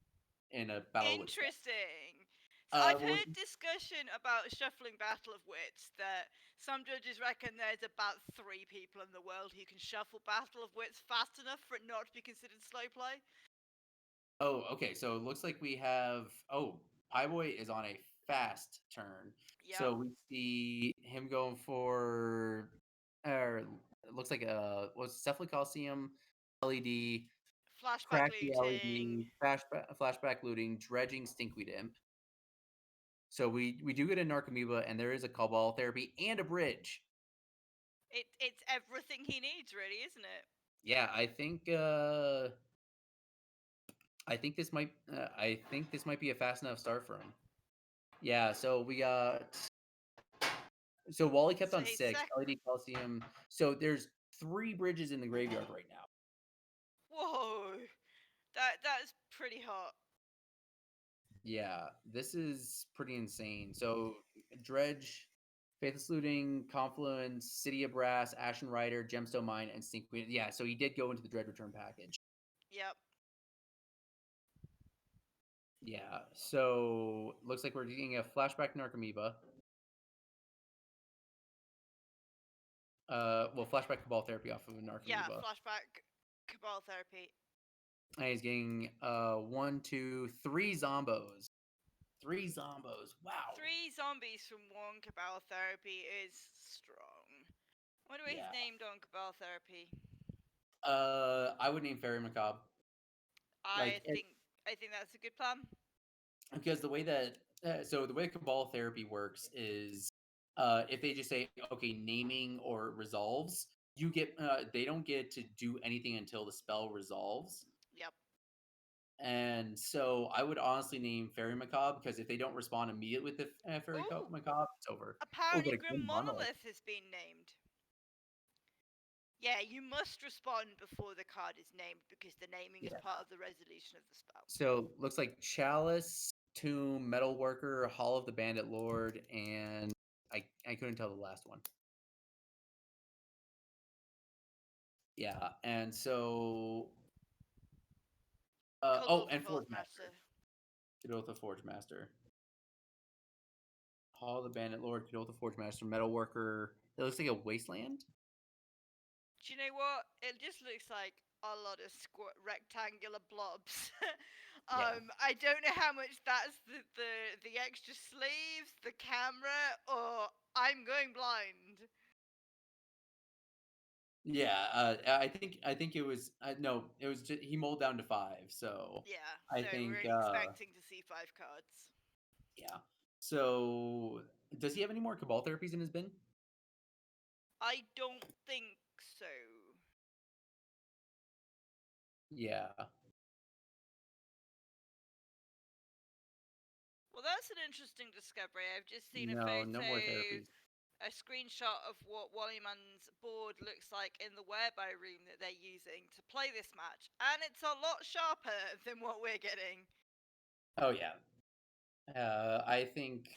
in a Battle of Wits deck. Interesting. I've Well, heard discussion about shuffling Battle of Wits that some judges reckon there's about 3 people in the world who can shuffle Battle of Wits fast enough for it not to be considered slow play. oh, okay. So it looks like we have. Oh, Pieboy is on a fast turn. Yep. So we see him going for. Or it looks like was Cephalid Coliseum, LED, Flashback crack the looting. LED, flashback looting, dredging Stinkweed Imp. So we do get a Narcomoeba, and there is a Cobalt Therapy and a bridge. It's everything he needs, really, isn't it? Yeah, I think this might be a fast enough start for him. Yeah, so we got so Wally kept So on he's 6, LED Coliseum. So there's 3 bridges in the graveyard right now. Whoa, that's pretty hot. Yeah, this is pretty insane. So Dredge, Faithless Looting, Confluence, City of Brass, Ashen Rider, Gemstone Mine, and Stinkweed. Yeah, so he did go into the Dread Return package. Yep. Yeah, so looks like we're getting a flashback Narcomoeba. Well, flashback Cabal Therapy off of a Yeah, Narcomoeba. flashback Cabal Therapy. And he's getting 1, 2, 3 Zombos. 3 Zombos. Wow. 3 zombies from 1 Cabal Therapy is strong. I wonder what he's Yeah. named on Cabal Therapy. I would name Fairy Macabre. I Like think I think that's a good plan. because the way that so the way Cabal Therapy works is if they just say okay naming or resolves, you get they don't get to do anything until the spell resolves. Yep. And so I would honestly name Fairy Macabre because if they don't respond immediately with the Ooh, Macabre, it's over. Oh, apparently but a Grim Grim Monolith. Monolith has been named. Yeah, you must respond before the card is named because the naming is Yeah. part of the resolution of the spell. So looks like Chalice, Tomb, Metalworker, Hall of the Bandit Lord, and I couldn't tell the last one. Yeah, and so and Forge Master. Cadotha Forge Master. Hall of the Bandit Lord, Cadotha Forge Master, Metalworker. It looks like a wasteland. Do you know what? It just looks like a lot of rectangular blobs. Yeah. I don't know how much that's the extra sleeves, the camera, or I'm going blind. Yeah, I think it was no, it was just, he mulled down to 5. So Yeah, I so we're think expecting to see 5 cards. yeah. So does he have any more Cabal therapies in his bin? I don't think so. Yeah. Well, that's an interesting discovery. I've just seen a No, no more photo, therapies. a screenshot of what Wallyman's board looks like in the whereby room that they're using to play this match, and it's a lot sharper than what we're getting. Oh yeah. I think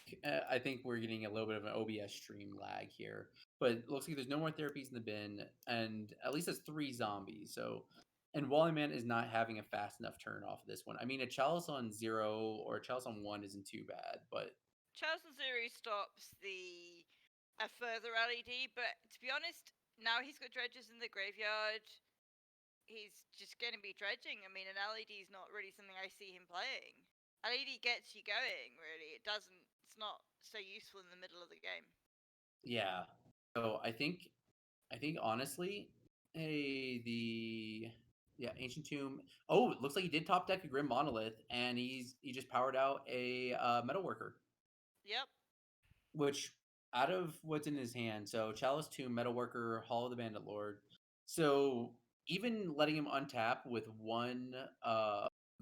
we're getting a little bit of an OBS stream lag here, but it looks like there's no more therapies in the bin, and at least it's 3 zombies. So, and Wallyman is not having a fast enough turn off of this one. I mean, a Chalice on 0 or a Chalice on 1 isn't too bad, but Charles Zuru stops the a further LED, but to be honest, now he's got dredges in the graveyard. He's just going to be dredging. I mean, an LED is not really something I see him playing. LED gets you going, really. It doesn't. It's not so useful in the middle of the game. yeah. So I think honestly, the Ancient Tomb. Oh, it looks like he did top deck a Grim Monolith, and he just powered out a Metalworker. Yep. Which out of what's in his hand, so Chalice Tomb, Metalworker, Hall of the Bandit Lord. So even letting him untap with 1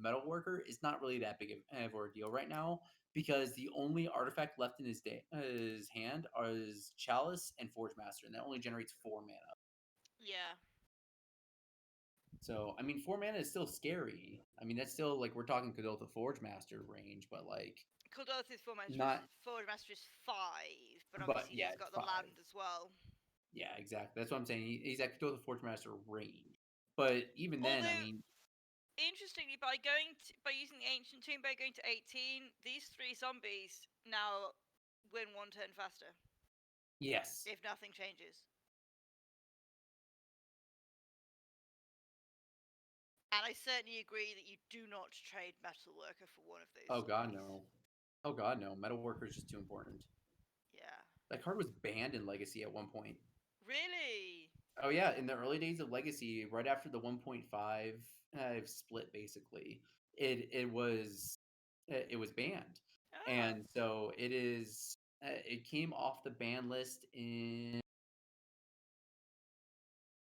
Metalworker is not really that big of a deal right now because the only artifact left in his hand is Chalice and Forge Master, and that only generates 4 mana. Yeah. So I mean, 4 mana is still scary. I mean, that's still like we're talking Cadolta Forge Master range, but like Kuldothi's not. Forward Master is 5, but But obviously yeah, he's it's got the 5. land as well. Yeah, exactly. That's what I'm saying. He's at Cthulhu Forge Master range. But even then, I Although mean, interestingly, by using the ancient tomb, by going to 18, these 3 zombies now win 1 turn faster Yes. if nothing changes. And I certainly agree that you do not trade Metalworker for one of those. Oh god, zombies. no. Oh god, no. Metalworker is just too important. Yeah. That card was banned in Legacy at one point. Really? Oh yeah, in the early days of Legacy, right after the 1.5 split, basically, it was banned, Ah. and so it is. It came off the ban list in,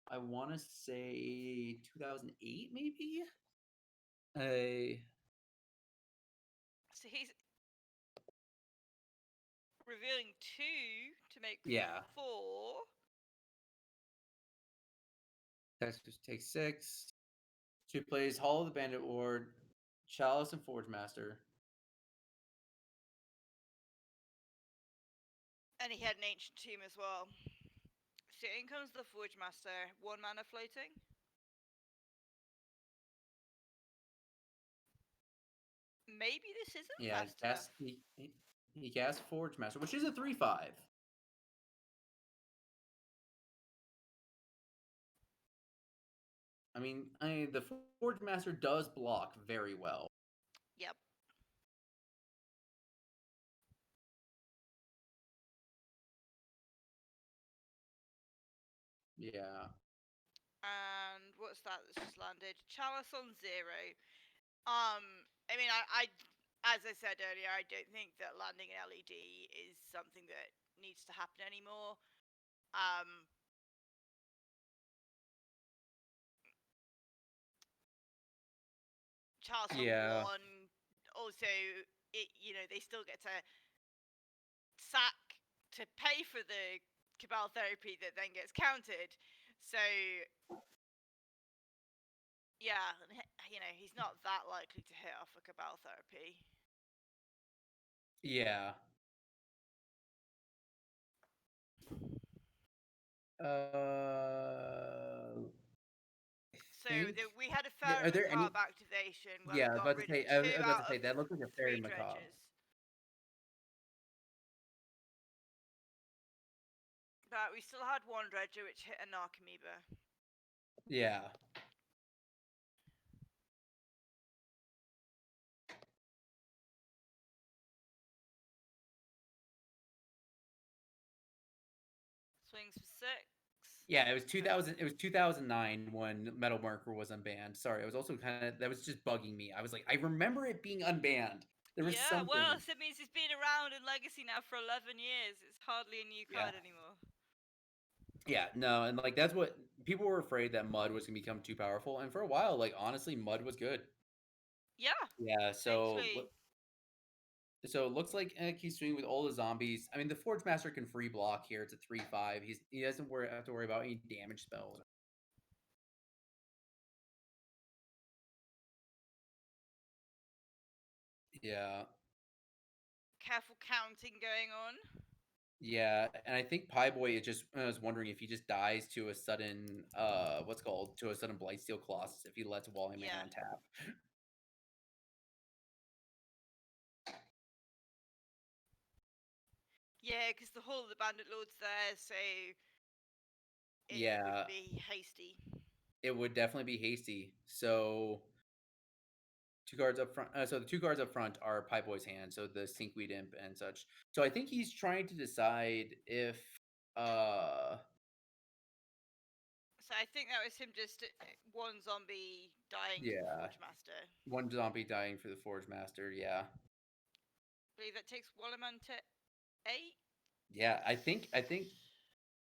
I want to say, 2008, maybe. So he's revealing 2 to make Yeah. 4. Texas takes 6. 2 plays Hall of the Bandit Ward, Chalice and Forge Master. And he had an ancient tomb as well. So in comes the Forge Master, 1 mana floating. Maybe this isn't Yeah, fast enough. he casts Forge Master, which is a 3/5. I mean, the Forge Master does block very well. Yep. Yeah. And what's that that's just landed? Chalice on 0. I mean, as I said earlier, I don't think that landing an LED is something that needs to happen anymore. Chalice on Yeah. 1. Also, they still get to sack to pay for the Cabal therapy that then gets counted. So yeah, he's not that likely to hit off a Cabal therapy. Yeah. So Think we had a are Fairy there any? Macabre activation where we Yeah, I was got about to rid of say. 2 out of That looked like a fairy 3 macabre. dredges. But we still had 1 dredger which hit a Narcomoeba. Yeah. Swings for 6. Yeah, it was 2000. It was 2009 when Metal Marker was unbanned. Sorry, I was also that was just bugging me. I was like, I remember it being unbanned. There was Yeah, well, something. it means it's been around in Legacy now for 11 years. It's hardly a new Yeah. card anymore. Yeah, no, and like that's what people were afraid that Mud was gonna become too powerful, and for a while, like honestly, Mud was good. Yeah. Yeah, Thankfully. so it looks like he's swinging with all the zombies. I mean, the Forge Master can free block here. It's a 3/5. He doesn't have to worry about any damage spells. Yeah, Careful counting going on. yeah, and I think Pie Boy is just. I was wondering if he just dies to a sudden, what's called to a sudden Blightsteel Colossus if he lets Wally Man Yeah. untap. Yeah, because the whole of the Bandit Lord's there, so it would Yeah, be hasty. it would definitely be hasty. So 2 cards up front. So the 2 cards up front are Pie Boy's hand, so the Sinkweed Imp and such. So I think he's trying to decide if, So I think that was him just 1 zombie dying to the yeah, Forge Master. 1 zombie dying for the Forge Master. Yeah, I believe that takes Wallerman to 8. yeah.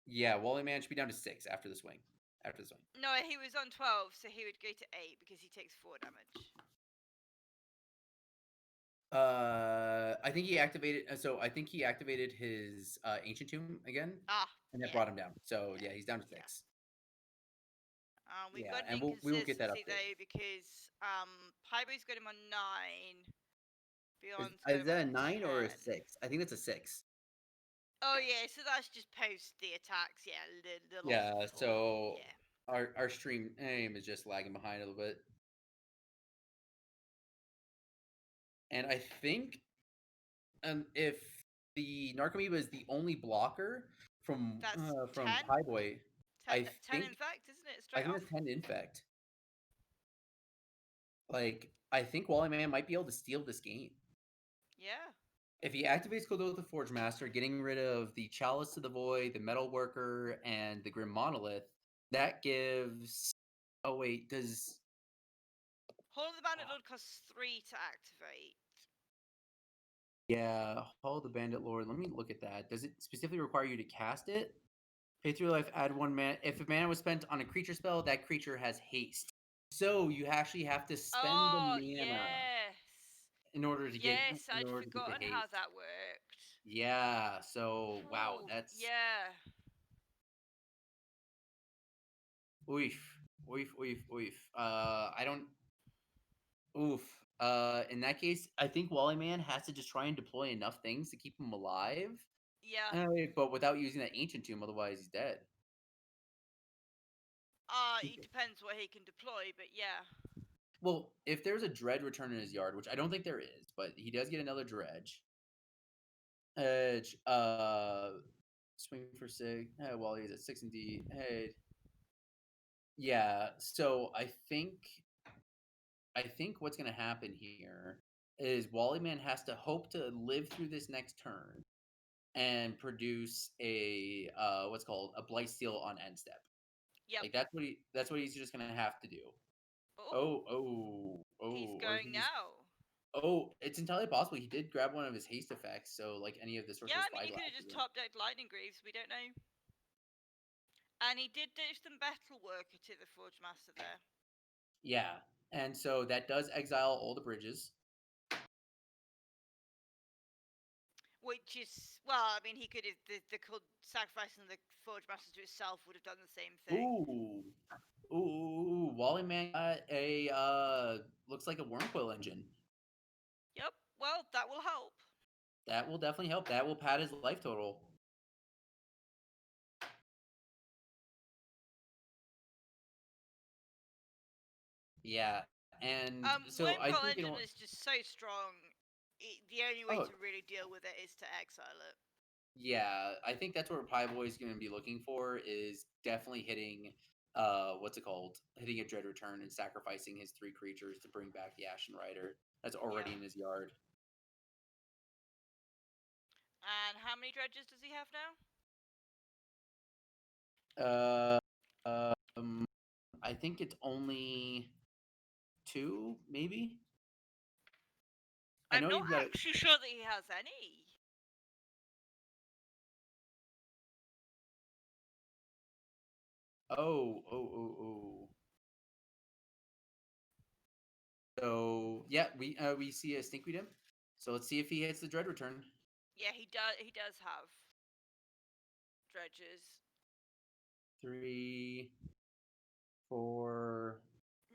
Yeah. Wally Man should be down to 6 after the swing. After the swing. No, he was on 12, so he would go to 8 because he takes 4 damage. I think he activated. So I think he activated his Ancient Tomb again, and that Yeah. brought him down. So yeah, he's down to 6. We've Yeah, got an and we will get that inconsistency update. though because Pybo's got him on 9. Beyond's got Is him on that a 9 or a 10. 6? I think that's a 6. Oh yeah, so that's just post the attacks. Yeah, the loss Yeah, before. so Yeah. our stream name is just lagging behind a little bit. And I think if the Narcomoeba is the only blocker That's from 10? Highboy, 10, I 10 think infect, isn't it? I Straight think off? that's 10 infect. Like I think Wally Man might be able to steal this game. Yeah. If he activates Clodo the Forge Master, getting rid of the Chalice to the Void, the Metal Worker, and the Grim Monolith, that gives. Oh wait, does Hall of the Bandit Lord costs 3 to activate. yeah, Hall of the Bandit Lord? Let me look at that. Does it specifically require you to cast it? Pay 3 life, add 1 mana. If a mana was spent on a creature spell, that creature has haste. So you actually have to spend the Oh, mana yes. in order to get Yes, I'd the forgotten how haste. that worked. Yeah. So wow, Ooh, that's yeah. oof, oof, oof, oof. I don't. Oof. In that case, I think Wally Man has to just try and deploy enough things to keep him alive. Yeah. But without using that ancient tomb, otherwise he's dead. It depends what he can deploy, but yeah. Well, if there's a Dredge return in his yard, which I don't think there is, but he does get another Dredge. Edge, swing for 6. Well, he's at 6 and D. Hey, yeah. So I think what's gonna happen here is Wally Man has to hope to live through this next turn and produce a what's called a Blight Steel on end step. Yep. Like that's what he's just gonna have to do. Oh, he's Or going he just now. it's entirely possible he did grab one of his haste effects, so like any of the Yeah, Sorcerer I mean, he could have Spyglasses. just top decked Lightning Greaves, we don't know. And he did ditch the Battle Worker to the Forge Master there. Yeah, and so that does exile all the bridges. Which is, well, I mean, he could have, the sacrificing the Forge Master to itself would have done the same thing. Wally Man got a looks like a Wormquill engine. Yep, well, that will help. That will definitely help. That will pad his life total. Yeah, and so I Wormcoil think Engine is just so strong. The only way oh to really deal with it is to exile it. yeah, I think that's what Pie Boy is going to be looking for is definitely hitting what's it called? Hitting a Dread Return and sacrificing his 3 creatures to bring back the Ashen Rider. That's already Yeah. in his yard. And how many dredges does he have now? Uh, I think it's only 2, maybe. I I'm know not he's got. actually sure that he has any. Oh. So yeah, we see a Stinkweed. So let's see if he hits the Dread Return. Yeah, he does. He does have dredges. 3, 4,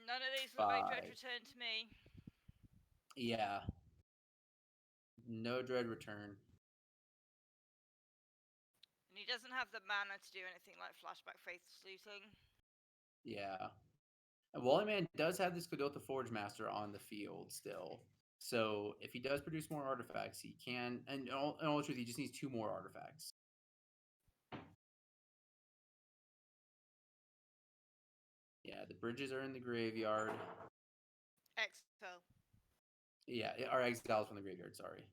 None of these look like 5. dredge return to me. Yeah, no Dread Return. And he doesn't have the mana to do anything like flashback faith looting. Yeah. And Wally Man does have this Godotha Forge Master on the field still. So if he does produce more artifacts, he can. And in all truth, he just needs 2 more artifacts. Yeah, the bridges are in the graveyard. Exile. Yeah, our exiles from the graveyard. Sorry.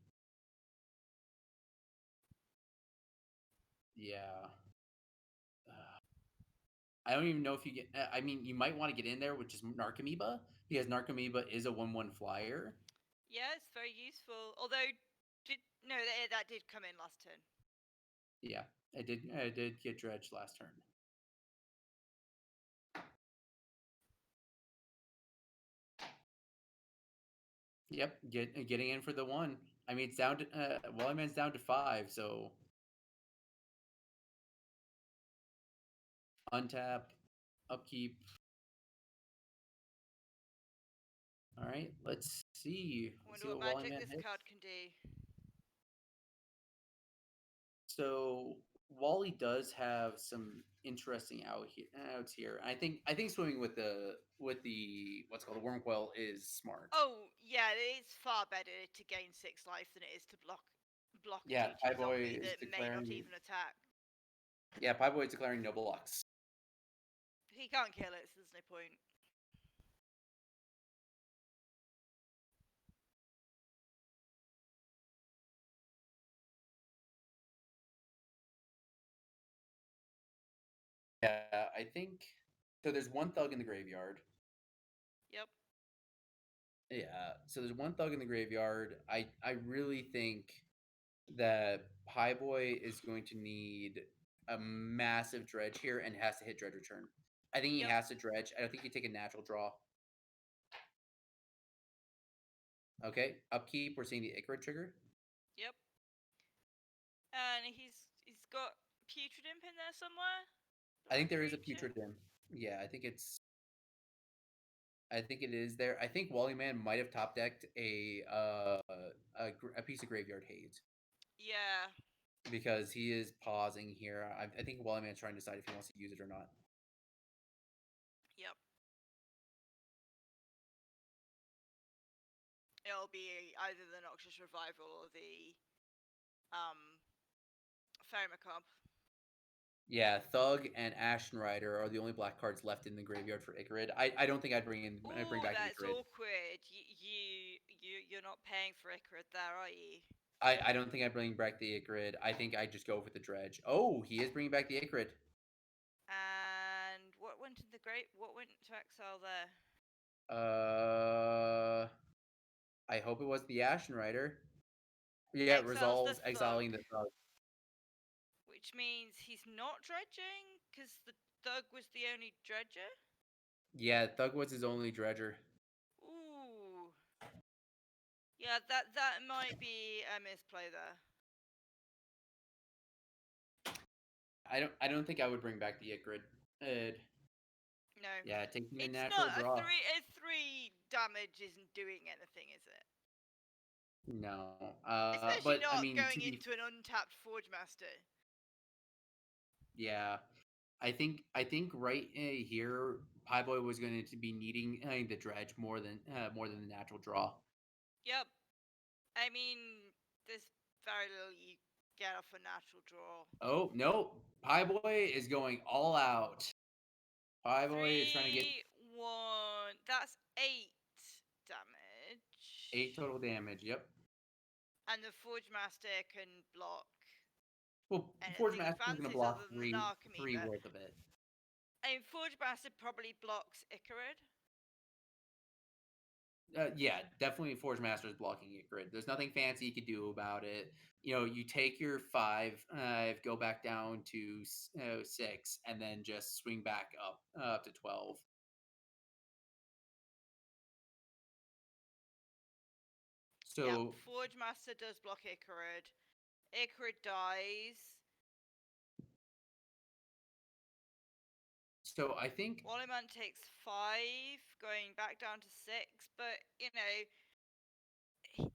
Yeah. I don't even know if you get. I mean, you might want to get in there with just Narcomoeba because Narcomoeba is a 1/1 flyer. Yeah, it's very useful. Although, that did come in last turn. Yeah, I did. I did get Dredge last turn. Yep, getting in for the 1. I mean, it's down to Wally Man's down to 5, so untap, upkeep. All right, let's see. I Let's wonder see what what Wally magic Man this hits. card can do. So Wally does have some interesting outs here. I think swimming with the what's called the Wormcoil is smart. Oh yeah, it's far better to gain 6 life than it is to block a Yeah, 2/2 Pie Boy zombie is that may not declaring. even attack. Yeah, Pie Boy is declaring no blocks. He can't kill it, so there's no point. Yeah, I think so. There's one thug in the graveyard. Yep. Yeah, so there's one thug in the graveyard. I really think that Pie Boy is going to need a massive dredge here and has to hit dredge return. I think he Yep. has to dredge. I don't think he take a natural draw. Okay, upkeep. We're seeing the Icarus trigger. Yep. And he's got Putrid Imp in there somewhere. I Or a think there is a creature. putrid dim. Yeah, I think it is there. I think Wally Man might have top decked a piece of graveyard haze Yeah. because he is pausing here. I think Wally Man's trying to decide if he wants to use it or not. Yep. It'll be either the Noxious Revival or the Pharmacomp. Yeah, Thug and Ashen Rider are the only black cards left in the graveyard for Icarid. I don't think I'd bring Ooh, back the that's Icarid. awkward. You're not paying for Icarus there, are you? I don't think I'd bring back the Icarid. I think I just go with the Dredge. Oh, he is bringing back the Icarid. And what went to the great? What went to exile there? I hope it was the Ashen Rider. Yeah, it Exiles the resolves Thug, exiling the Thug. which means he's not dredging because the Thug was the only dredger. Yeah, Thug was his only dredger. Ooh, yeah, that might be a misplay there. I don't think I would bring back the Icarid. No, Yeah, taking the it's natural not a draw. three. A 3 damage isn't doing anything, is it? No. Especially But I not mean going to be into an untapped Forge Master. yeah. I think right here, Pie Boy was going to be needing the dredge more than the natural draw. Yep. I mean, there's very little you get off a natural draw. Oh no, Pie Boy is going all out. Pie Boy is trying to get 3-1. That's 8 damage. 8 total damage. Yep. And the Forge Master can block Well, Forge anything Master is going to fancies other block than an Alchemy, three but worth of it. I mean, Forge Master probably blocks Icarus. Yeah, definitely Forge Master is blocking it grid. There's nothing fancy you could do about it. You know, you take your 5, go back down to 6, and then just swing back up to 12. Yeah, So Forge Master does block Icarus. Icarus dies. so I think Wallyman takes 5, going back down to 6, but you know,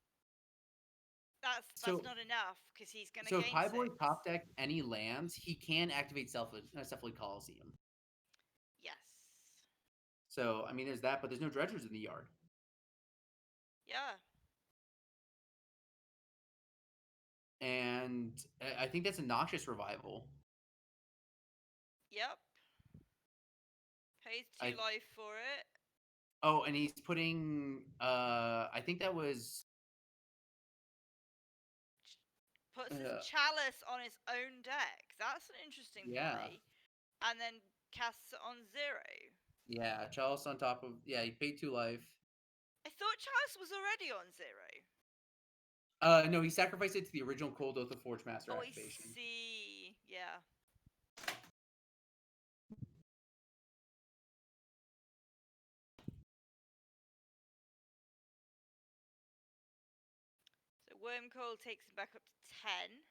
that's so not enough because he's gonna so if gain High Boy 6. top decked any lands, he can activate Cephalid Coliseum. Yes. So I mean, there's that, but there's no dredgers in the yard, Yeah. and I think that's a Noxious Revival. Yep. Pays 2 I life for it. Oh, and he's putting I think that was Puts his uh, chalice on his own deck. That's an interesting yeah. play. And then casts it on 0. Yeah, Chalice on top of he paid 2 life. I thought chalice was already on 0. No, he sacrificed it to the original Cold Oath of Forge Master Oh, I activation. see. Yeah. So Wormcoil takes him back up to 10.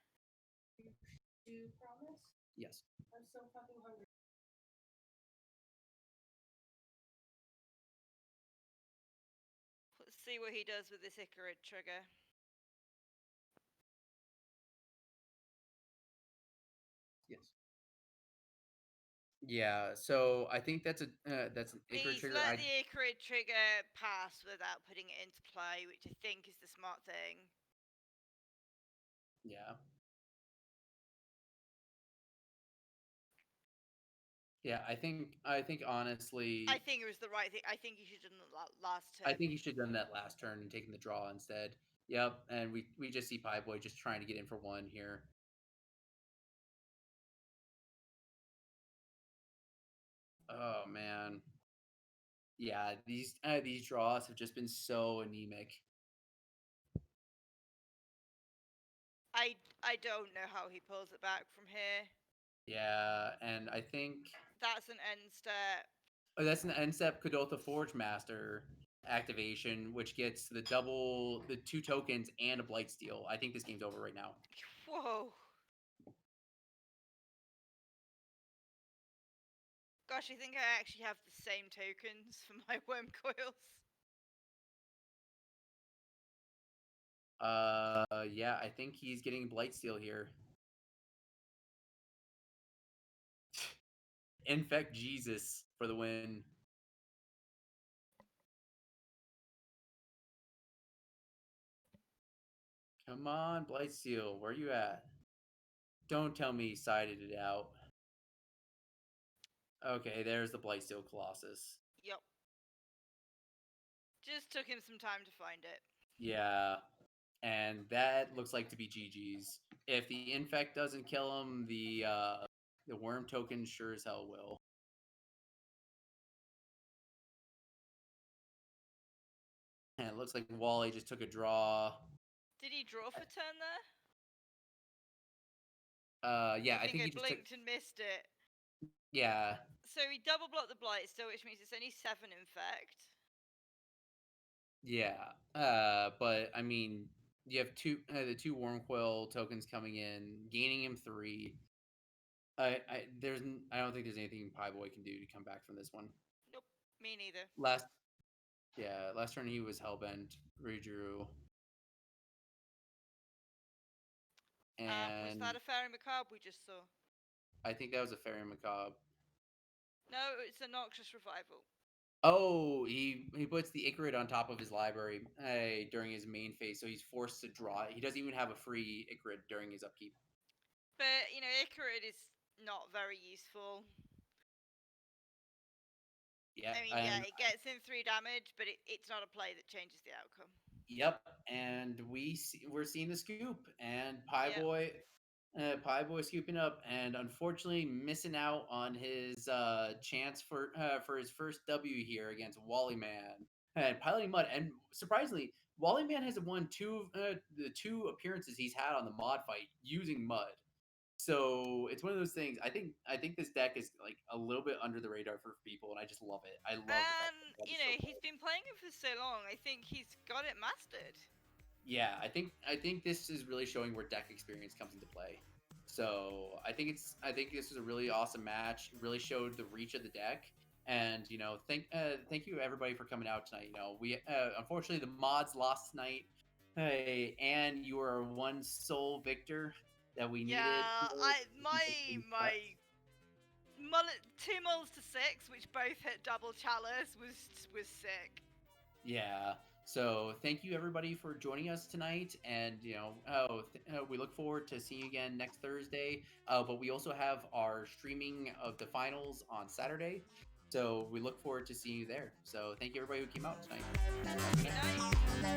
Do you promise? Yes. I'm so fucking hungry. Let's see what he does with this Icarus trigger. Yeah, so I think that's an Icarus He's trigger. let the Icarus trigger pass without putting it into play, which I think is the smart thing. Yeah. Yeah, I think honestly, I think it was the right thing. I think he should have done that last turn. I think you should have done that last turn and taken the draw instead. Yep, and we just see Pie Boy just trying to get in for one here. Oh man. Yeah, these draws have just been so anemic. I don't know how he pulls it back from here. Yeah, and I think That's an end step. that's an end step Kadotha Forge Master activation, which gets the 2 tokens and a Blight Steel. I think this game's over right now. Whoa. Gosh, I think I actually have the same tokens for my worm coils. Yeah, I think he's getting Blight Steel here. Infect Jesus for the win. Come on, Blightsteel, where you at? Don't tell me he sided it out. Okay, there's the Blightsteel Colossus. Yep. Just took him some time to find it. Yeah, and that looks like to be GG's. If the Infect doesn't kill him, the Worm token sure as hell will. And it looks like Wally just took a draw. Did he draw for turn there? Yeah, I think I he just blinked took. and missed it. Yeah, So he double blocked the blight still, which means it's only 7 infect. yeah. But I mean, you have the 2 Wormcoil tokens coming in, gaining him 3. I don't think there's anything Pie Boy can do to come back from this one. Nope, me neither. Last turn he was Hellbent, redrew. Was And that a fairy macabre we just saw? I think that was a Fairy Macabre. No, it's a Noxious Revival. Oh, he puts the Icarid on top of his library during his main phase, so he's forced to draw it. He doesn't even have a free Icarid during his upkeep. But, you know, Icarid is not very useful. Yeah, I mean, yeah, it gets in 3 damage, but it's not a play that changes the outcome. Yep, and we're seeing the scoop, and Pie Boy scooping up, and unfortunately missing out on his chance for his first W here against Wally Man and Piloting Mud. And surprisingly, Wally Man has won the 2 appearances he's had on the mod fight using Mud. So it's one of those things. I think this deck is like a little bit under the radar for people, and I just love it. I love the fact that And, you it's know, so he's cool. been playing it for so long, I think he's got it mastered. Yeah, I think this is really showing where deck experience comes into play. So I think this is a really awesome match. It really showed the reach of the deck, and thank you everybody for coming out tonight. We unfortunately the mods lost tonight, and you are one sole victor that we needed. Yeah, my 2 mulls to 6, which both hit double chalice, was sick. Yeah. So thank you everybody for joining us tonight, and we look forward to seeing you again next Thursday. But we also have our streaming of the finals on Saturday, so we look forward to seeing you there. So thank you everybody who came out tonight. Good night.